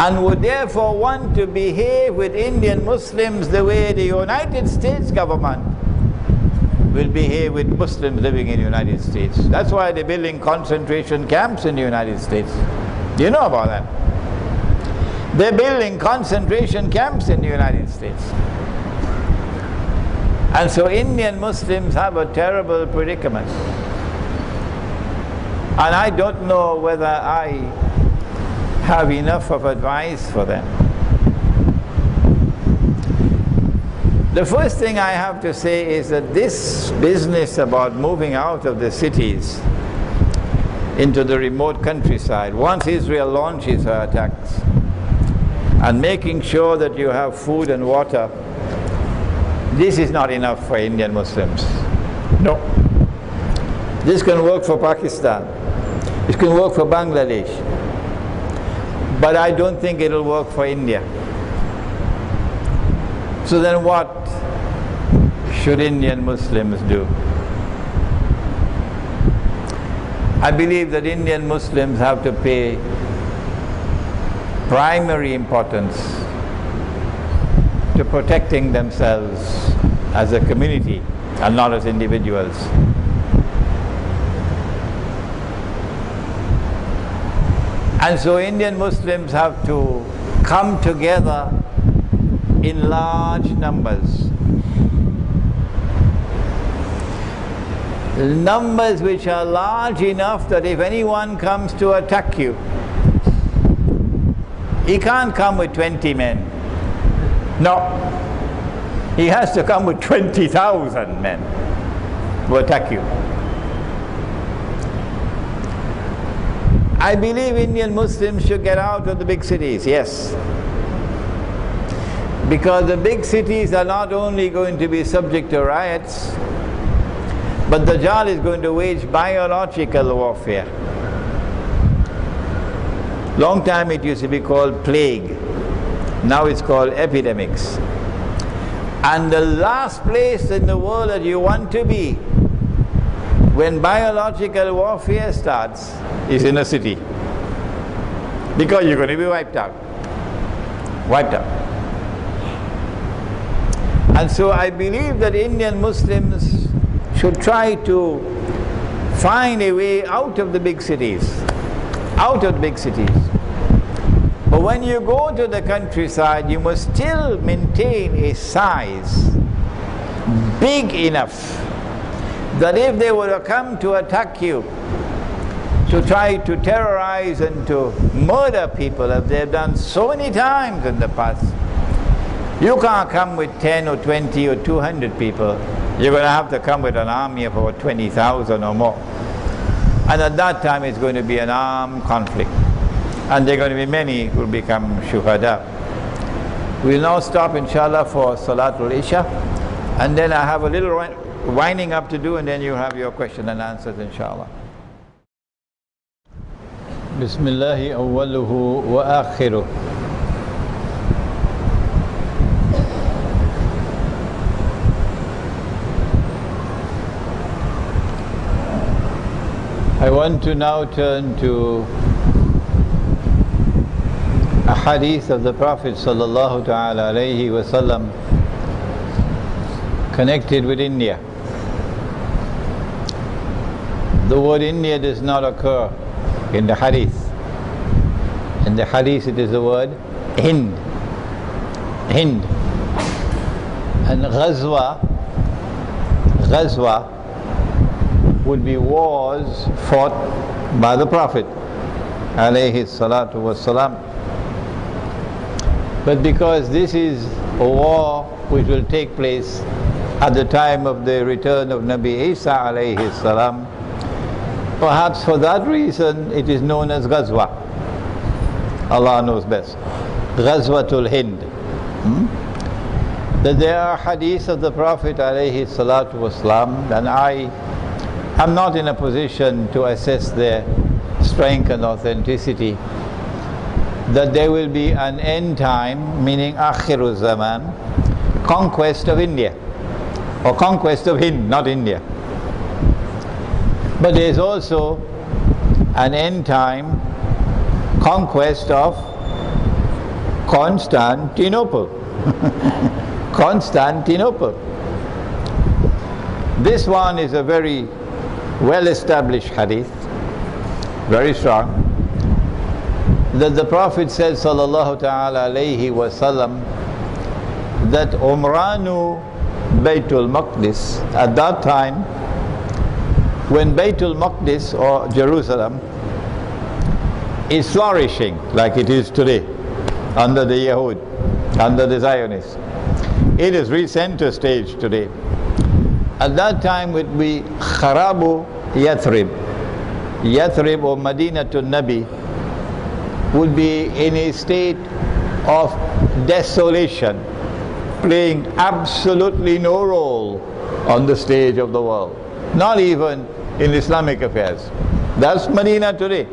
and would therefore want to behave with Indian Muslims the way the United States government will behave with Muslims living in the United States? That's why they're building concentration camps in the United States. Do you know about that? They're building concentration camps in the United States. And so Indian Muslims have a terrible predicament. And I don't know whether I have enough of advice for them. The first thing I have to say is that this business about moving out of the cities into the remote countryside, once Israel launches her attacks, and making sure that you have food and water, this is not enough for Indian Muslims. No. This can work for Pakistan. It can work for Bangladesh. But I don't think it'll work for India. So then what should Indian Muslims do? I believe that Indian Muslims have to pay primary importance to protecting themselves as a community and not as individuals. And so Indian Muslims have to come together in large numbers. Numbers which are large enough that if anyone comes to attack you, he can't come with 20 men. No. He has to come with 20,000 men to attack you. I believe Indian Muslims should get out of the big cities, yes. Because the big cities are not only going to be subject to riots, but Dajjal is going to wage biological warfare. Long time it used to be called plague. Now it's called epidemics. And the last place in the world that you want to be when biological warfare starts is in a city. Because you're going to be wiped out. Wiped out. And so I believe that Indian Muslims should try to find a way out of the big cities. Out of the big cities. But when you go to the countryside, you must still maintain a size big enough that if they were to come to attack you, to try to terrorize and to murder people, as they've done so many times in the past, you can't come with 10 or 20 or 200 people. You're going to have to come with an army of about 20,000 or more. And at that time it's going to be an armed conflict. And there are going to be many who will become shuhada. We'll now stop inshallah for Salatul Isha. And then I have a little winding up to do, and then you have your question and answers inshallah. Bismillahi awwaluhu wa akhiruh. I want to now turn to a hadith of the Prophet sallallahu ta'ala alayhi wa sallam connected with India. The word India does not occur in the hadith. In the hadith it is the word Hind. Hind. And Ghazwa would be wars fought by the Prophet alayhi salatu wassalam. But because this is a war which will take place at the time of the return of Nabi Isa alayhi salam, perhaps for that reason it is known as Ghazwa. Allah knows best. Ghazwatul Hind. That there are hadiths of the Prophet alayhi salatu wasalam, and I am not in a position to assess their strength and authenticity, that there will be an end time, meaning Akhiru Zaman, conquest of India, or conquest of Hind, not India. But there is also an end time conquest of Constantinople. Constantinople. This one is a very well-established hadith, very strong, that the Prophet said sallallahu ta'ala alayhi wasallam that Umranu Baytul Maqdis, at that time when Baytul Maqdis or Jerusalem is flourishing like it is today under the Yahud, under the Zionists, it is re-center stage today. At that time would be Kharabu Yathrib. Yathrib or Madinatul Nabi would be in a state of desolation, playing absolutely no role on the stage of the world, not even in Islamic affairs. That's Medina today.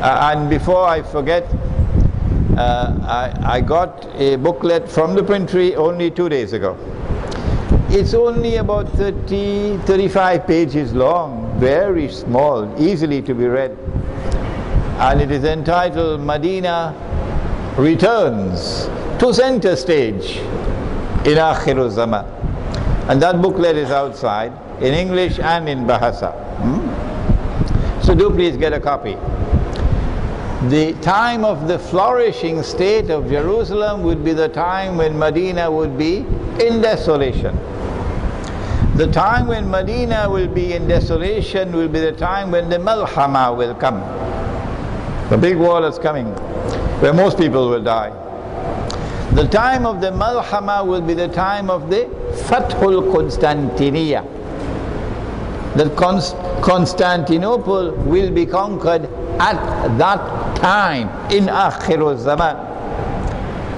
And before I forget, I got a booklet from the printery only 2 days ago. It's only about 35 pages long, very small, easily to be read. And it is entitled Medina Returns to Center Stage in Akhiru Zaman. And that booklet is outside in English and in Bahasa. So do please get a copy. The time of the flourishing state of Jerusalem would be the time when Medina would be in desolation. The time when Medina will be in desolation will be the time when the Malhama will come. The big war is coming, where most people will die. The time of the Malhama will be the time of the Fathul Constantiniya. That Constantinople will be conquered at that time in Akhiru Zaman.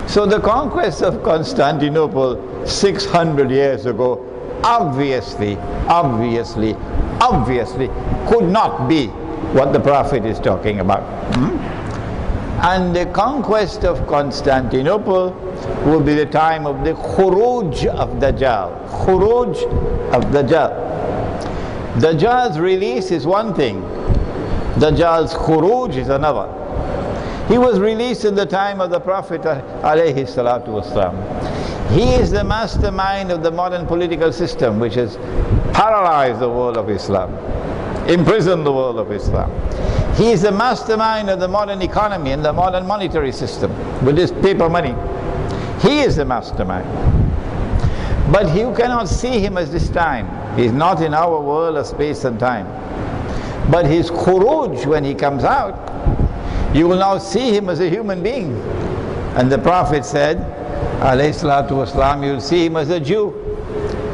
So the conquest of Constantinople 600 years ago obviously could not be what the Prophet is talking about. And the conquest of Constantinople will be the time of the Khuruj of Dajjal. Khuruj of Dajjal. Dajjal's release is one thing, Dajjal's Khuruj is another. He was released in the time of the Prophet alayhi salatu wasalam. He is the mastermind of the modern political system which has paralyzed the world of Islam, imprisoned the world of Islam. He is the mastermind of the modern economy and the modern monetary system with his paper money. He is the mastermind. But you cannot see him as this time. He is not in our world of space and time. But his khuruj, when he comes out, you will now see him as a human being. And the Prophet said, alayhi salatu wasalam, you will see him as a Jew,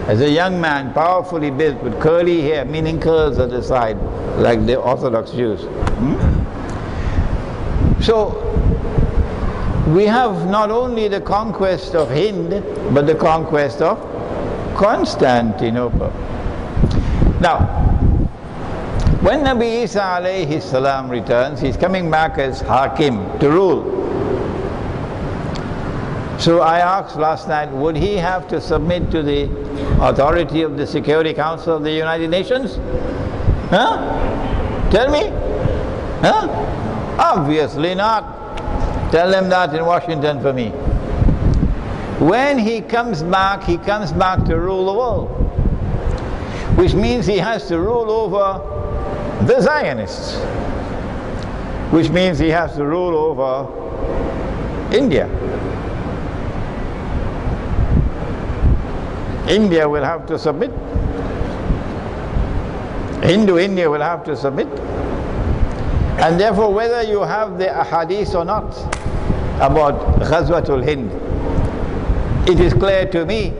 as a young man, powerfully built with curly hair, meaning curls at the side, like the Orthodox Jews. So, we have not only the conquest of Hind, but the conquest of Constantinople. Now, when Nabi Isa alayhi salam returns, he's coming back as Hakim, to rule. So I asked last night, would he have to submit to the authority of the Security Council of the United Nations? Huh? Tell me? Huh? Obviously not. Tell them that in Washington for me. When he comes back to rule the world. which means he has to rule over the Zionists, which means he has to rule over India. India will have to submit. India will have to submit. And therefore, whether you have the ahadith or not about Ghazwatul Hind, it is clear to me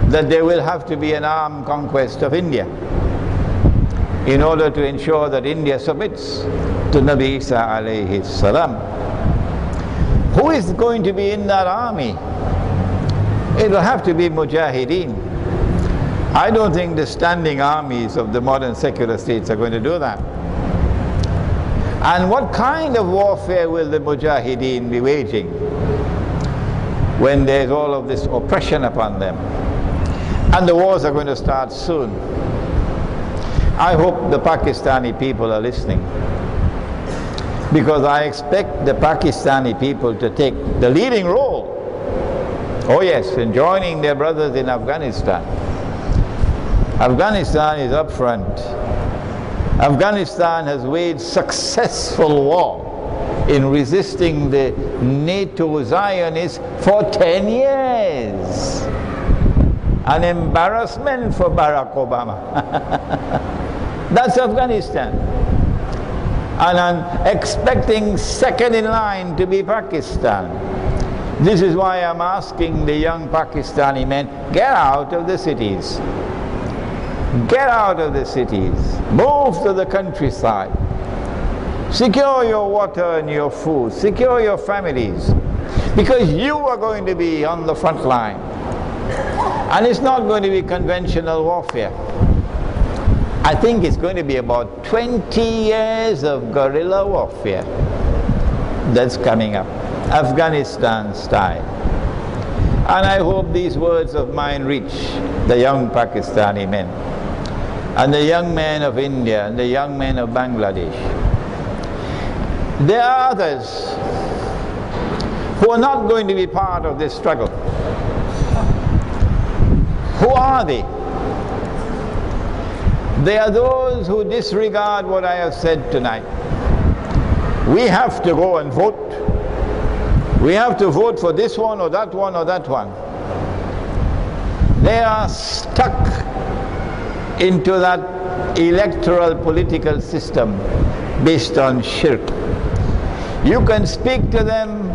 that there will have to be an armed conquest of India in order to ensure that India submits to Nabi Isa alayhi salam. Who is going to be in that army? It will have to be mujahideen. I don't think the standing armies of the modern secular states are going to do that. And what kind of warfare will the mujahideen be waging when there's all of this oppression upon them? And the wars are going to start soon. I hope the Pakistani people are listening, because I expect the Pakistani people to take the leading role. Oh yes, in joining their brothers in Afghanistan. Afghanistan is up front. Afghanistan has waged successful war in resisting the NATO Zionists for 10 years. An embarrassment for Barack Obama. That's Afghanistan. And I'm expecting second in line to be Pakistan. This is why I'm asking the young Pakistani men, get out of the cities. Get out of the cities. Move to the countryside. Secure your water and your food. Secure your families. Because you are going to be on the front line. And it's not going to be conventional warfare. I think it's going to be about 20 years of guerrilla warfare that's coming up, Afghanistan style. And I hope these words of mine reach the young Pakistani men, and the young men of India, and the young men of Bangladesh. There are others who are not going to be part of this struggle. Who are they? They are those who disregard what I have said tonight. We have to go and vote. We have to vote for this one or that one or that one. They are stuck into that electoral political system based on shirk. You can speak to them,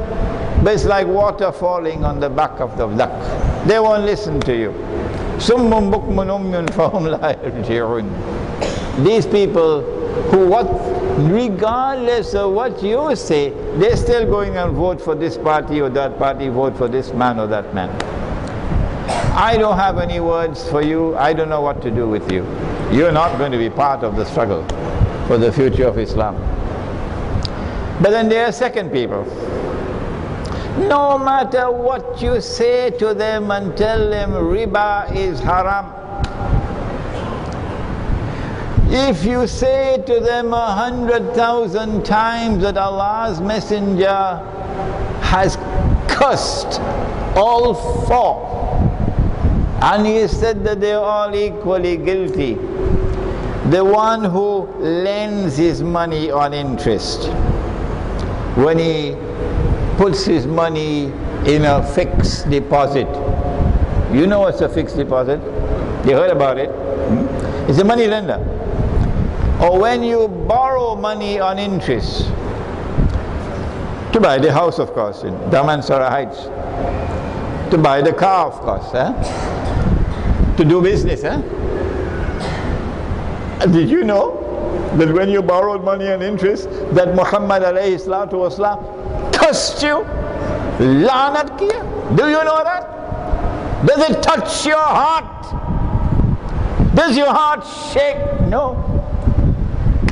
but it's like water falling on the back of the duck. They won't listen to you. Summun bukmun umyun fahum la yarji'un. These people who, regardless of what you say, they're still going and vote for this party or that party, vote for this man or that man. I don't have any words for you. I don't know what to do with you. You're not going to be part of the struggle for the future of Islam. But then there are second people. No matter what you say to them and tell them riba is haram, if you say to them 100,000 times that Allah's Messenger has cursed all four, and he said that they are all equally guilty, the one who lends his money on interest, when he puts his money in a fixed deposit. You know what's a fixed deposit? You heard about it? It's a money lender. Or when you borrow money on interest, to buy the house, of course, in Damansara Heights, to buy the car, of course, to do business. Did you know that when you borrowed money on interest, that Muhammad alayhi salatu wasalam cursed you? Lanat kiya? Do you know that? Does it touch your heart? Does your heart shake? No.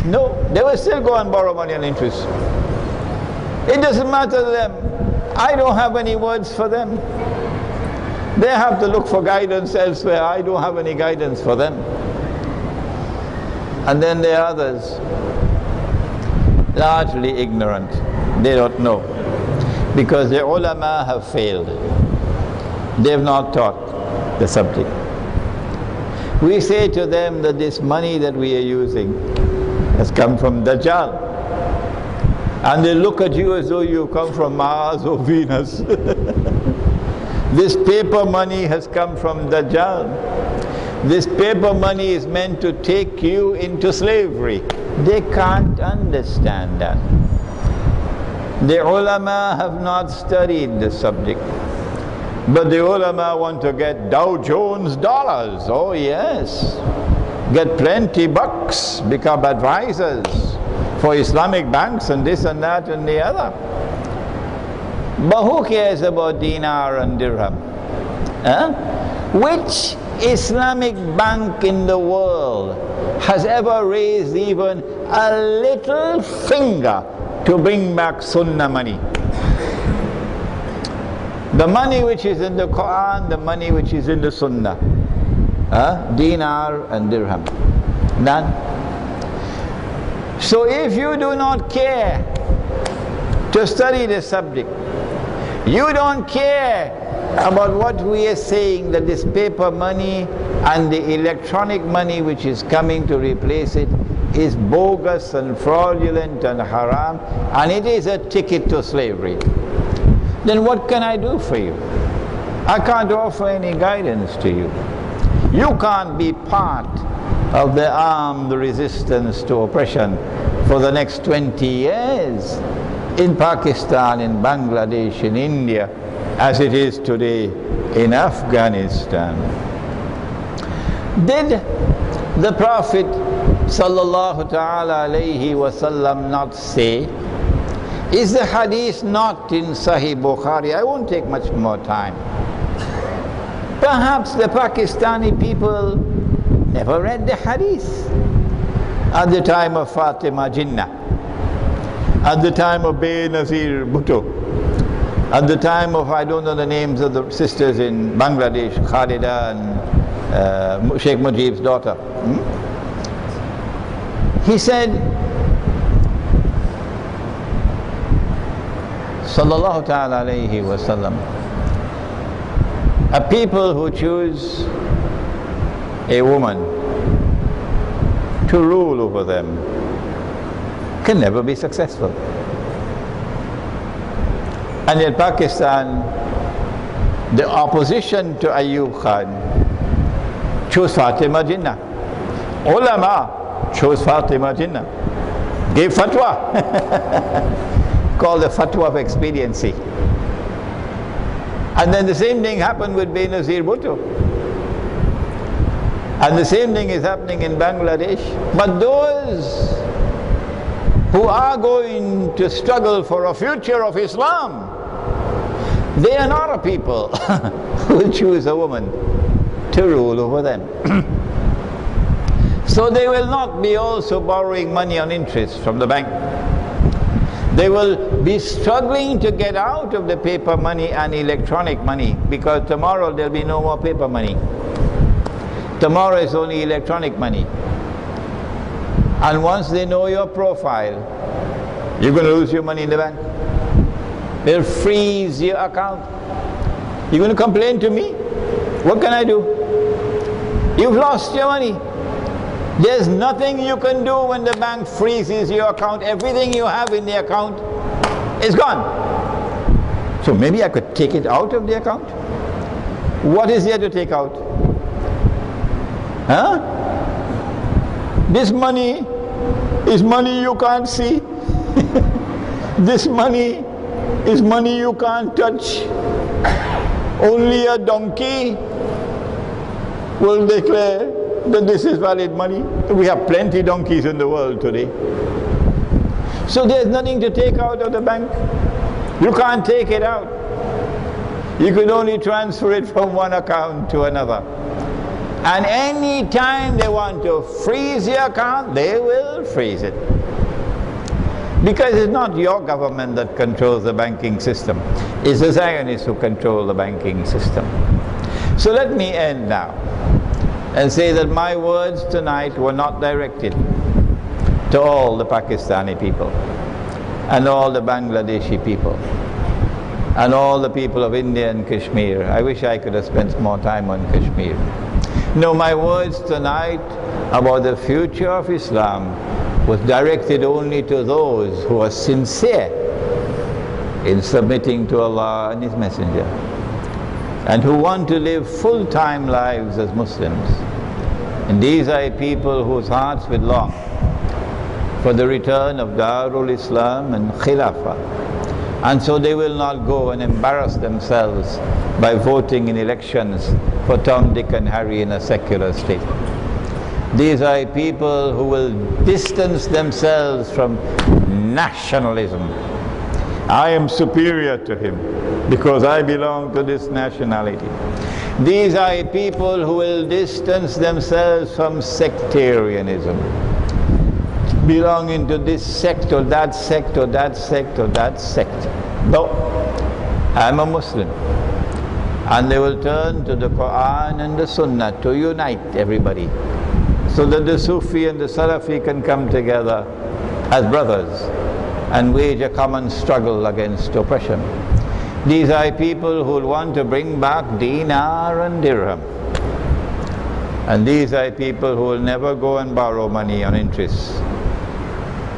No. They will still go and borrow money on interest. It doesn't matter to them. I don't have any words for them. They have to look for guidance elsewhere. I don't have any guidance for them. And then there are others, largely ignorant. They don't know. Because the ulama have failed. They have not taught the subject. We say to them that this money that we are using has come from Dajjal. And they look at you as though you come from Mars or Venus. This paper money has come from Dajjal. This paper money is meant to take you into slavery. They can't understand that. The ulama have not studied the subject. But the ulama want to get Dow Jones dollars. Oh yes. Get plenty bucks, become advisors for Islamic banks and this and that and the other. But who cares about dinar and dirham? Which Islamic bank in the world has ever raised even a little finger to bring back sunnah money? The money which is in the Quran, the money which is in the sunnah. Dinar and dirham. None. So if you do not care to study the subject, you don't care about what we are saying, that this paper money and the electronic money which is coming to replace it is bogus and fraudulent and haram, and it is a ticket to slavery, then what can I do for you? I can't offer any guidance to you. You can't be part of the armed resistance to oppression for the next 20 years in Pakistan, in Bangladesh, in India, as it is today in Afghanistan. Did the Prophet sallallahu ta'ala alayhi wasallam not say, is the hadith not in Sahih Bukhari? I won't take much more time. Perhaps the Pakistani people never read the hadith at the time of Fatima Jinnah, at the time of Benazir Bhutto, at the time of, I don't know the names of the sisters in Bangladesh, Khalida and Sheikh Mujib's daughter. He said, sallallahu ta'ala alayhi wa sallam, a people who choose a woman to rule over them can never be successful. And in Pakistan, the opposition to Ayub Khan chose Fatima Jinnah. Ulama chose Fatima Jinnah, gave fatwa, called the fatwa of expediency. And then the same thing happened with Benazir Bhutto. And the same thing is happening in Bangladesh. But those who are going to struggle for a future of Islam, they are not a people who will choose a woman to rule over them. So they will not be also borrowing money on interest from the bank. They will be struggling to get out of the paper money and electronic money, because tomorrow there will be no more paper money. Tomorrow is only electronic money. And once they know your profile, you're going to lose your money in the bank. They'll freeze your account. You're going to complain to me? What can I do? You've lost your money. There's nothing you can do when the bank freezes your account. Everything you have in the account is gone. So maybe I could take it out of the account? What is there to take out? This money is money you can't see. This money is money you can't touch. Only a donkey will declare that this is valid money. We have plenty donkeys in the world today. So there's nothing to take out of the bank. You can't take it out. You can only transfer it from one account to another. And any time they want to freeze your account, they will freeze it. Because it's not your government that controls the banking system. It's the Zionists who control the banking system. So let me end now and say that my words tonight were not directed to all the Pakistani people and all the Bangladeshi people and all the people of India and Kashmir. I wish I could have spent more time on Kashmir. No, my words tonight about the future of Islam was directed only to those who are sincere in submitting to Allah and His Messenger, and who want to live full-time lives as Muslims. And these are people whose hearts will long for the return of Darul Islam and Khilafah. And so they will not go and embarrass themselves by voting in elections for Tom, Dick and Harry in a secular state. These are people who will distance themselves from nationalism. I am superior to him because I belong to this nationality. These are people who will distance themselves from sectarianism, belonging to this sect or that sect or that sect or that sect. No, I'm a Muslim. And they will turn to the Quran and the Sunnah to unite everybody, so that the Sufi and the Salafi can come together as brothers and wage a common struggle against oppression. These are people who want to bring back dinar and dirham. And these are people who will never go and borrow money on interest,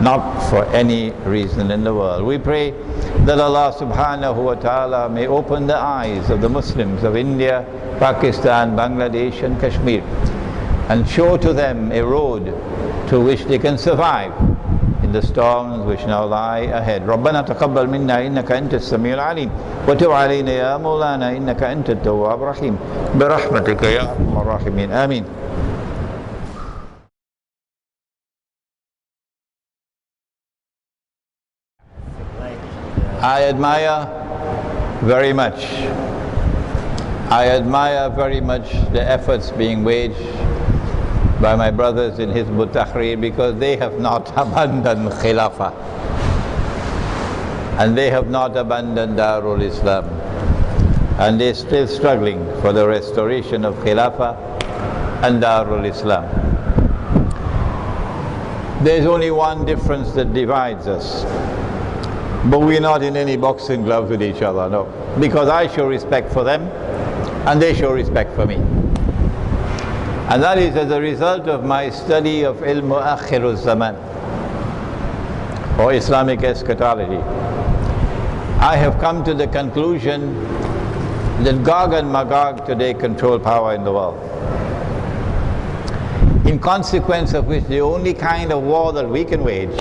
not for any reason in the world. We pray that Allah subhanahu wa ta'ala may open the eyes of the Muslims of India, Pakistan, Bangladesh and Kashmir, and show to them a road to which they can survive in the storms which now lie ahead. رَبَّنَا تَقَبَّلْ مِنَّا إِنَّكَ أَنْتَ السَّمِيعُ الْعَلِيمُ وَتُبْ عَلَيْنَا يَا مَوْلَانَا إِنَّكَ أَنْتَ التَّوَّابُ الرَّحِيمُ بِرَحْمَتِكَ يَا أَرْحَمَ الرَّاحِمِينَ آمين. I admire very much the efforts being waged by my brothers in Hizb ut-Tahrir, because they have not abandoned Khilafah and they have not abandoned Darul Islam, and they're still struggling for the restoration of Khilafah and Darul Islam. There's only one difference that divides us, but we're not in any boxing gloves with each other, no, because I show respect for them and they show respect for me. And that is as a result of my study of Ilm Akhirul Zaman, or Islamic eschatology. I have come to the conclusion that Gog and Magog today control power in the world, in consequence of which the only kind of war that we can wage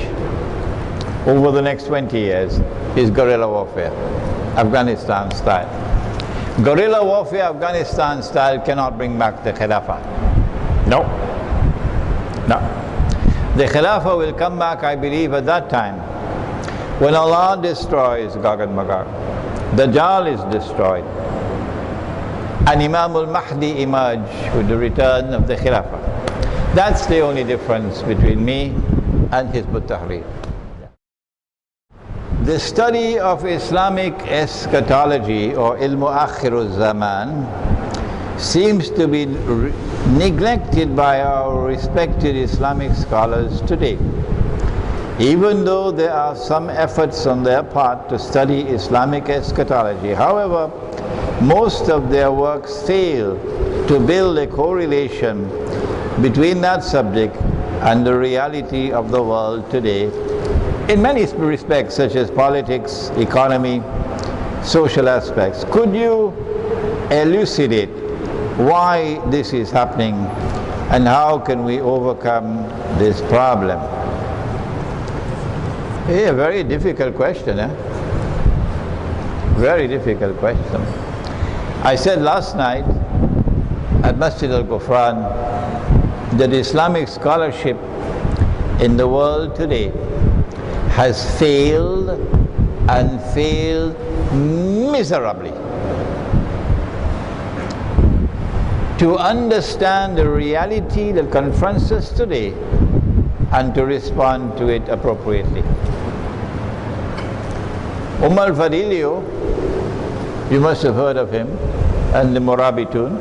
over the next 20 years is guerrilla warfare, Afghanistan style. Guerrilla warfare, Afghanistan style, cannot bring back the Khilafah. No. No. The Khilafah will come back, I believe, at that time when Allah destroys Gog and Magog, Dajjal is destroyed, and Imam al-Mahdi emerge with the return of the Khilafah. That's the only difference between me and Hizb ut-Tahrir. The study of Islamic eschatology, or Ilm Akhirul Zaman, seems to be neglected by our respected Islamic scholars today. Even though there are some efforts on their part to study Islamic eschatology, however, most of their works fail to build a correlation between that subject and the reality of the world today, in many respects, such as politics, economy, social aspects. Could you elucidate why this is happening and how can we overcome this problem? A very difficult question, eh? Very difficult question. I said last night at Masjid al-Ghufran that Islamic scholarship in the world today has failed, and failed miserably, to understand the reality that confronts us today and to respond to it appropriately. Al-Fadilio, you must have heard of him, and the Murabitun,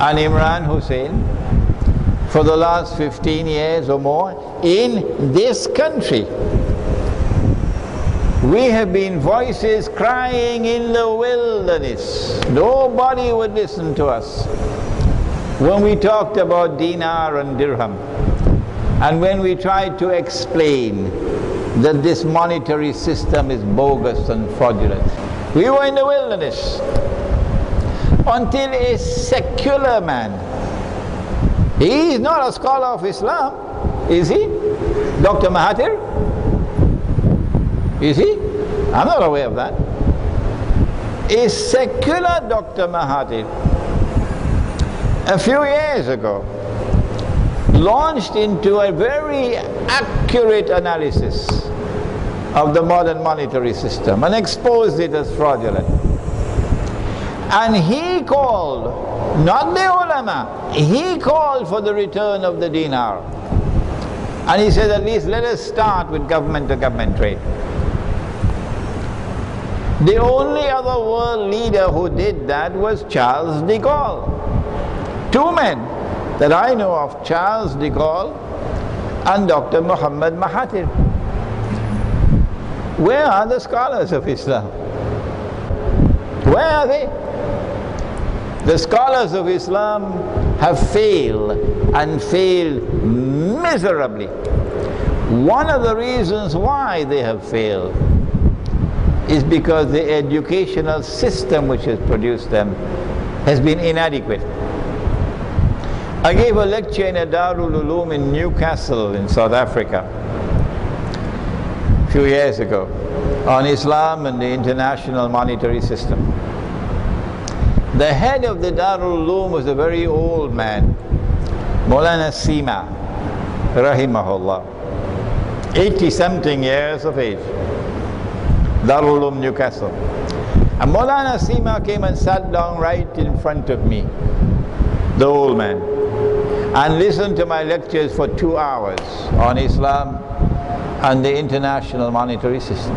and Imran Hosein, for the last 15 years or more in this country. We have been voices crying in the wilderness. Nobody would listen to us. When we talked about dinar and dirham, and when we tried to explain that this monetary system is bogus and fraudulent, we were in the wilderness until a secular man, he is not a scholar of Islam, is he? Dr. Mahathir? Is he? I'm not aware of that. A secular Dr. Mahathir, a few years ago, launched into a very accurate analysis of the modern monetary system and exposed it as fraudulent. And he called, not the ulama, he called for the return of the dinar. And he said, at least let us start with government-to-government trade. The only other world leader who did that was Charles de Gaulle. Two men that I know of, Charles de Gaulle and Dr. Muhammad Mahathir. Where are the scholars of Islam? Where are they? The scholars of Islam have failed, and failed miserably. One of the reasons why they have failed is because the educational system which has produced them has been inadequate. I gave a lecture in a Darul Uloom in Newcastle in South Africa a few years ago on Islam and the international monetary system. The head of the Darul Uloom was a very old man, Maulana Sima, rahimahullah, 80-something years of age, Darul Uloom, Newcastle. And Maulana Sima came and sat down right in front of me, the old man, and listened to my lectures for 2 hours on Islam and the international monetary system.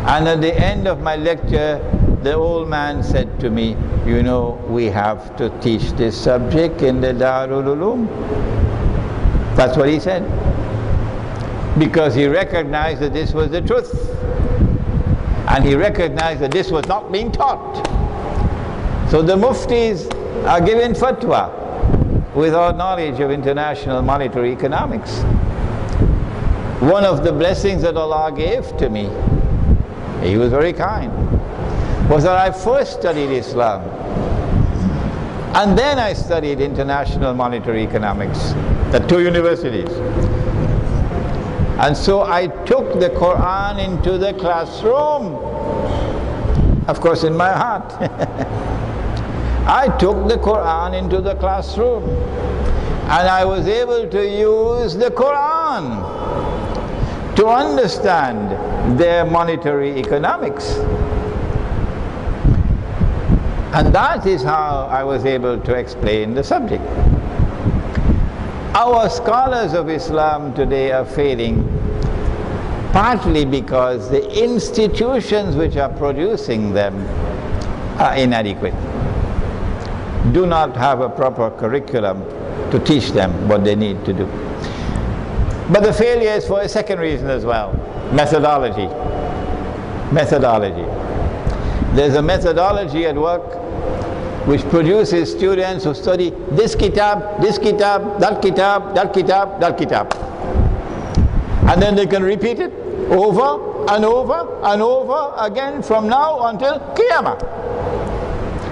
And at the end of my lecture, the old man said to me, you know, we have to teach this subject in the Darul Uloom. That's what he said. Because he recognized that this was the truth. And he recognized that this was not being taught. So the muftis are given fatwa without knowledge of international monetary economics. One of the blessings that Allah gave to me, He was very kind, was that I first studied Islam and then I studied international monetary economics at 2 universities. And so I took the Quran into the classroom, of course in my heart. I took the Quran into the classroom and I was able to use the Quran to understand their monetary economics. And that is how I was able to explain the subject. Our scholars of Islam today are failing partly because the institutions which are producing them are inadequate, do not have a proper curriculum to teach them what they need to do. But the failure is for a second reason as well, methodology. Methodology. There's a methodology at work which produces students who study this kitab, that kitab, that kitab, that kitab. And then they can repeat it over and over and over again from now until Qiyamah.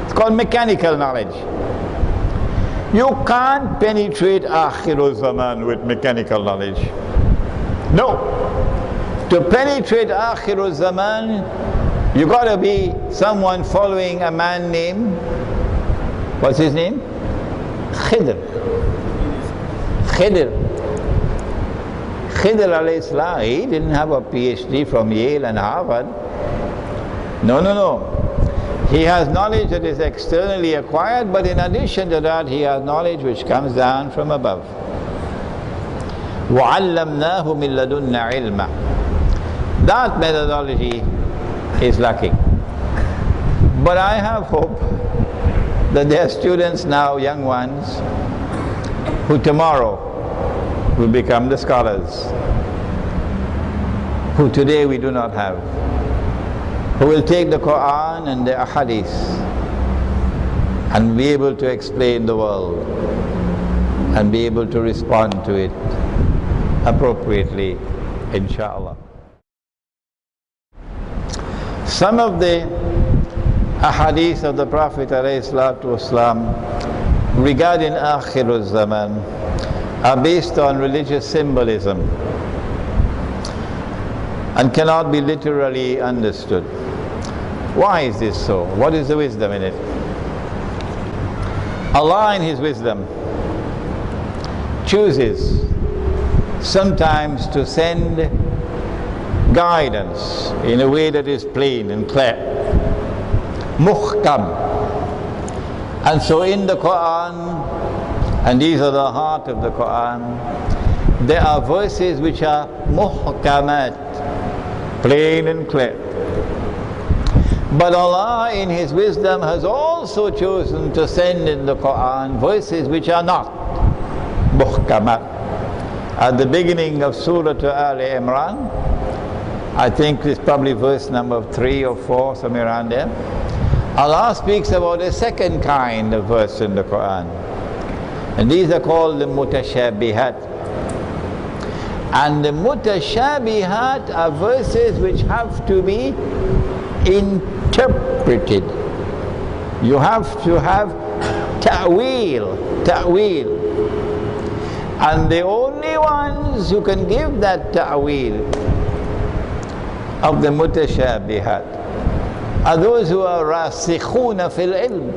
It's called mechanical knowledge. You can't penetrate Akhirul Zaman with mechanical knowledge. No. To penetrate Akhirul Zaman, you got to be someone following a man named, what's his name? Khidr. Khidr. Khidr alayhi salam, he didn't have a PhD from Yale and Harvard. No. He has knowledge that is externally acquired, but in addition to that, he has knowledge which comes down from above. وَعَلَّمْنَاهُ مِن لَدُنَّا عِلْمًا. That methodology is lacking. But I have hope that there are students now, young ones, who tomorrow will become the scholars, who today we do not have, who will take the Quran and the Ahadith and be able to explain the world and be able to respond to it appropriately, inshallah. Some of the ahadith of the Prophet ﷺ regarding Akhirul Zaman are based on religious symbolism and cannot be literally understood. Why is this so? What is the wisdom in it? Allah in His wisdom chooses sometimes to send guidance in a way that is plain and clear, muhkam. And so in the Quran, and these are the heart of the Quran, there are verses which are muhkamat, plain and clear. But Allah in His wisdom has also chosen to send in the Quran verses which are not muhkamat. At the beginning of Surah Al Imran, I think it's probably verse number 3 or 4, somewhere around there, Allah speaks about a second kind of verse in the Quran. And these are called the mutashabihat. And the mutashabihat are verses which have to be interpreted. You have to have ta'wil. And the only ones who can give that ta'wil of the mutashabihat are those who are rasikhuna fil ilm,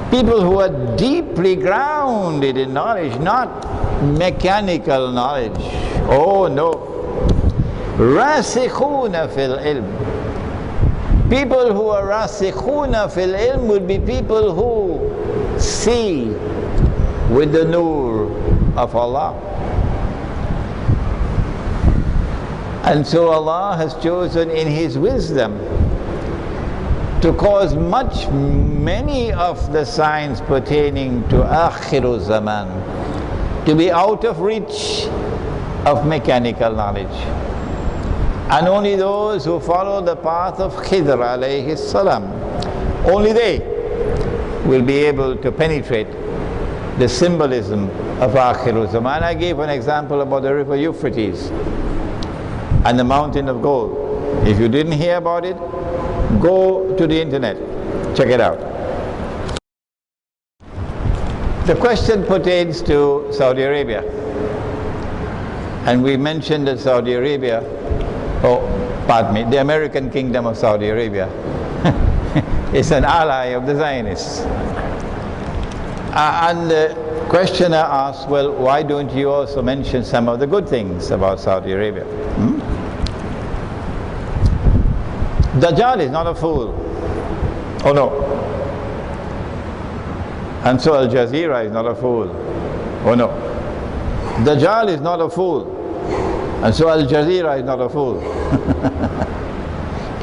people who are deeply grounded in knowledge, not mechanical knowledge. Oh no, rasikhuna fil ilm. People who are rasikhuna fil ilm would be people who see with the nur of Allah. And so Allah has chosen in His wisdom to cause many of the signs pertaining to Akhirul Zaman to be out of reach of mechanical knowledge. And only those who follow the path of Khidr alayhi salam, only they will be able to penetrate the symbolism of Akhirul Zaman. I gave an example about the river Euphrates and the mountain of gold. If you didn't hear about it, go to the internet, check it out. The question pertains to Saudi Arabia. And we mentioned that Saudi Arabia, the American Kingdom of Saudi Arabia is an ally of the Zionists. And the questioner asks, well, why don't you also mention some of the good things about Saudi Arabia? Dajjal is not a fool. Oh no. And so Al Jazeera is not a fool. Oh no. Dajjal is not a fool. And so Al Jazeera is not a fool.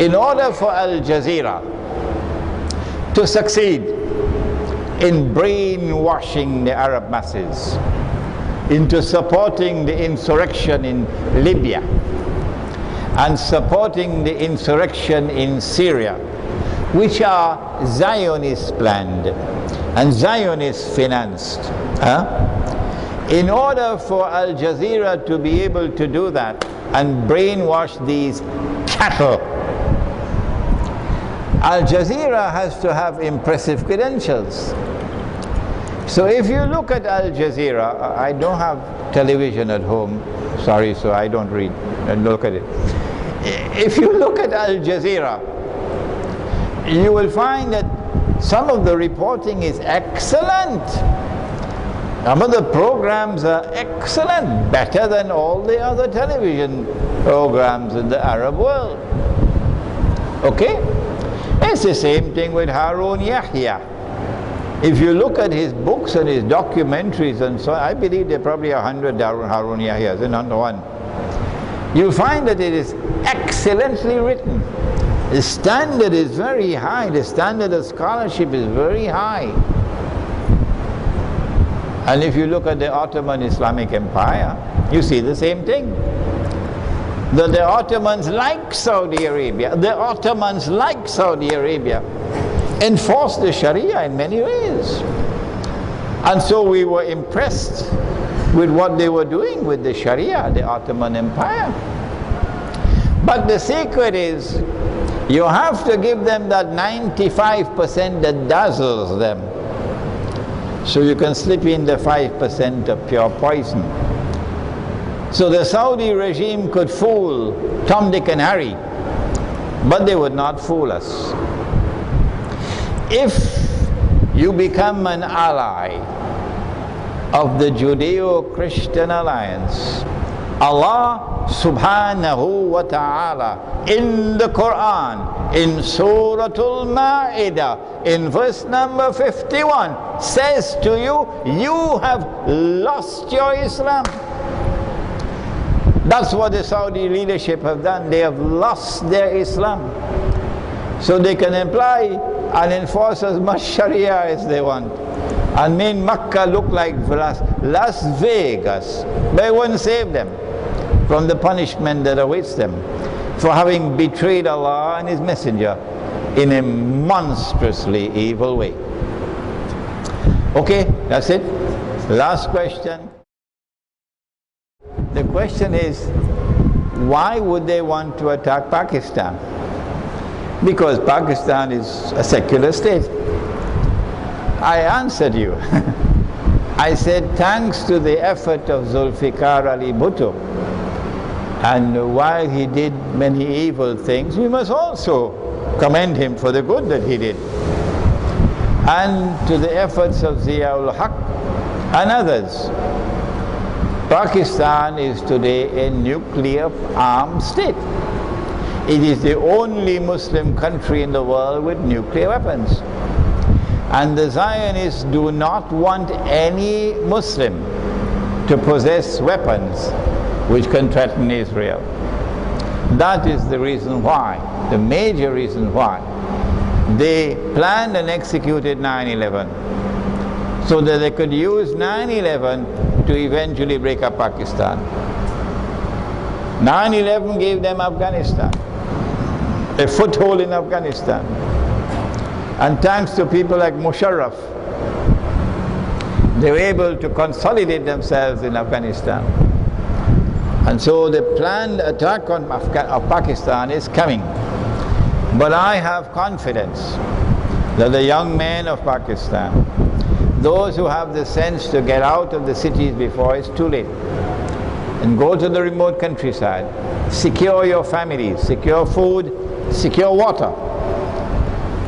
In order for Al Jazeera to succeed in brainwashing the Arab masses into supporting the insurrection in Libya and supporting the insurrection in Syria, which are Zionist planned and Zionist financed. In order for Al Jazeera to be able to do that and brainwash these cattle, Al Jazeera has to have impressive credentials. So if you look at Al Jazeera, I don't have television at home, sorry, so I don't read and look at it. If you look at Al Jazeera, you will find that some of the reporting is excellent. Some of the programs are excellent, better than all the other television programs in the Arab world. Okay? It's the same thing with Harun Yahya. If you look at his books and his documentaries and so on, I believe there are probably 100 Harun Yahyas and not one. You'll find that it is excellently written. The standard is very high. The standard of scholarship is very high. And if you look at the Ottoman Islamic Empire, you see the same thing. The Ottomans like Saudi Arabia. The Ottomans like Saudi Arabia. enforced the Sharia in many ways. And so we were impressed with what they were doing with the Sharia, the Ottoman Empire. But the secret is, you have to give them that 95% that dazzles them, so you can slip in the 5% of pure poison. So the Saudi regime could fool Tom, Dick and Harry, but they would not fool us. If you become an ally of the Judeo-Christian alliance, Allah subhanahu wa ta'ala in the Quran, in Surah Al-Ma'idah, in verse number 51, says to you, you have lost your Islam. That's what the Saudi leadership have done. They have lost their Islam. So they can apply and enforce as much Sharia as they want, and made Makkah look like Las Vegas. But it won't save them from the punishment that awaits them for having betrayed Allah and His Messenger in a monstrously evil way. Okay, that's it. Last question. The question is, why would they want to attack Pakistan? Because Pakistan is a secular state. I answered you. I said, thanks to the effort of Zulfikar Ali Bhutto, and while he did many evil things, we must also commend him for the good that he did. And to the efforts of Zia-ul Haq and others. Pakistan is today a nuclear-armed state. It is the only Muslim country in the world with nuclear weapons. And the Zionists do not want any Muslim to possess weapons which can threaten Israel. That is the reason why, the major reason why, they planned and executed 9/11, so that they could use 9/11 to eventually break up Pakistan. 9/11 gave them Afghanistan, a foothold in Afghanistan. And thanks to people like Musharraf, they were able to consolidate themselves in Afghanistan. And so the planned attack on Pakistan is coming. But I have confidence that the young men of Pakistan, those who have the sense to get out of the cities before it's too late, and go to the remote countryside, secure your families, secure food, secure water,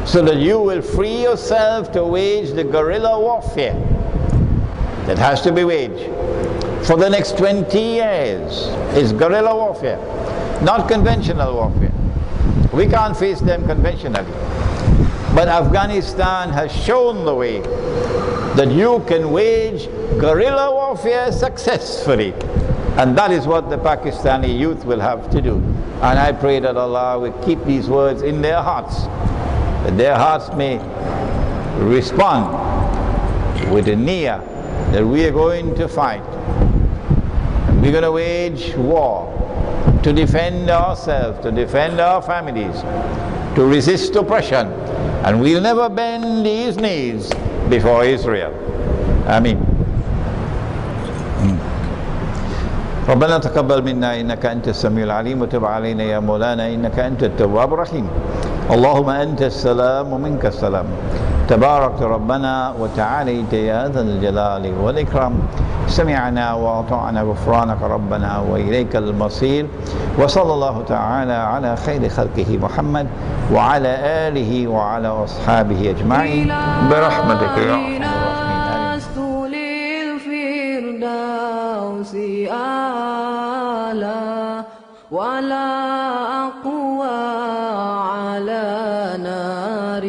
so that you will free yourself to wage the guerrilla warfare that has to be waged for the next 20 years. Is guerrilla warfare, not conventional warfare. We can't face them conventionally. But Afghanistan has shown the way that you can wage guerrilla warfare successfully. And that is what the Pakistani youth will have to do. And I pray that Allah will keep these words in their hearts, that their hearts may respond with a niyyah that we are going to fight. And we're going to wage war to defend ourselves, to defend our families, to resist oppression. And we'll never bend these knees before Israel. Ameen. ربنا تقبل منا إنك أنت السميع العليم وتب علينا يا مولانا إنك أنت التواب الرحيم اللهم أنت السلام ومنك السلام تبارك ربنا وتعاليت يا ذا الجلال والإكرام سمعنا وأطعنا غفرانك ربنا وإليك المصير وصلى الله تعالى على خير خلقه محمد وعلى آله وعلى أصحابه أجمعين برحمتك يا أرحم الراحمين ولا أقوى على نار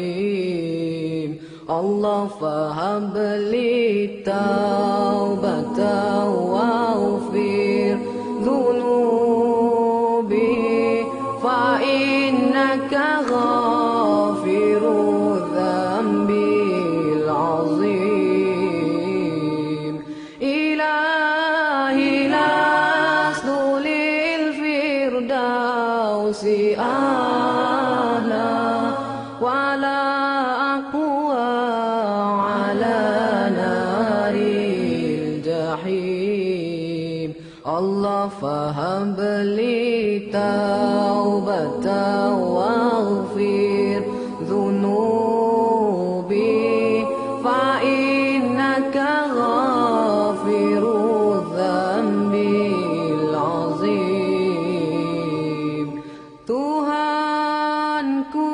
الجحيم الله فهب لي التوبة واغفر ذنوبي فإنك غافر الذنب العظيم إلهي لست للفردوس أهلا Allah faham beli taubatan waghfir dhunubi fa innaka ghafirudz dzambil azim. Tuhanku,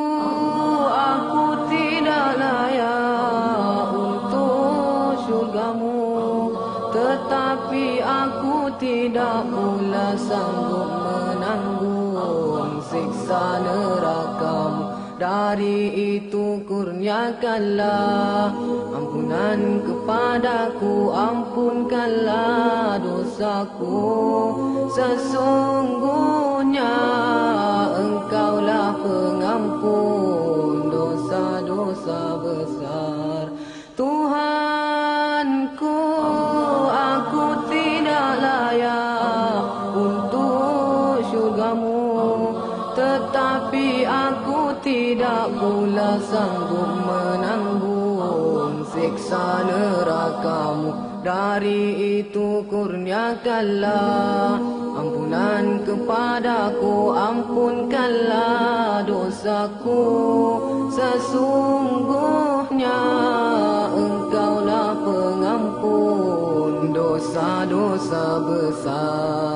aku tidak layak untuk syurgamu, tetapi aku tidak pula sanggup menanggung siksa nerakamu. Dari itu kurniakanlah ampunan kepadaku, ampunkanlah dosaku. Sesungguhnya Engkaulah pengampun dosa-dosa besar. Tuhanku, aku tidak layak untuk syurgamu, tetapi aku tidak pula sanggup menanggung siksa nerakamu. Dari itu kurniakanlah ampunan kepadaku, ampunkanlah dosaku. Sesungguhnya Engkaulah pengampun dosa-dosa besar.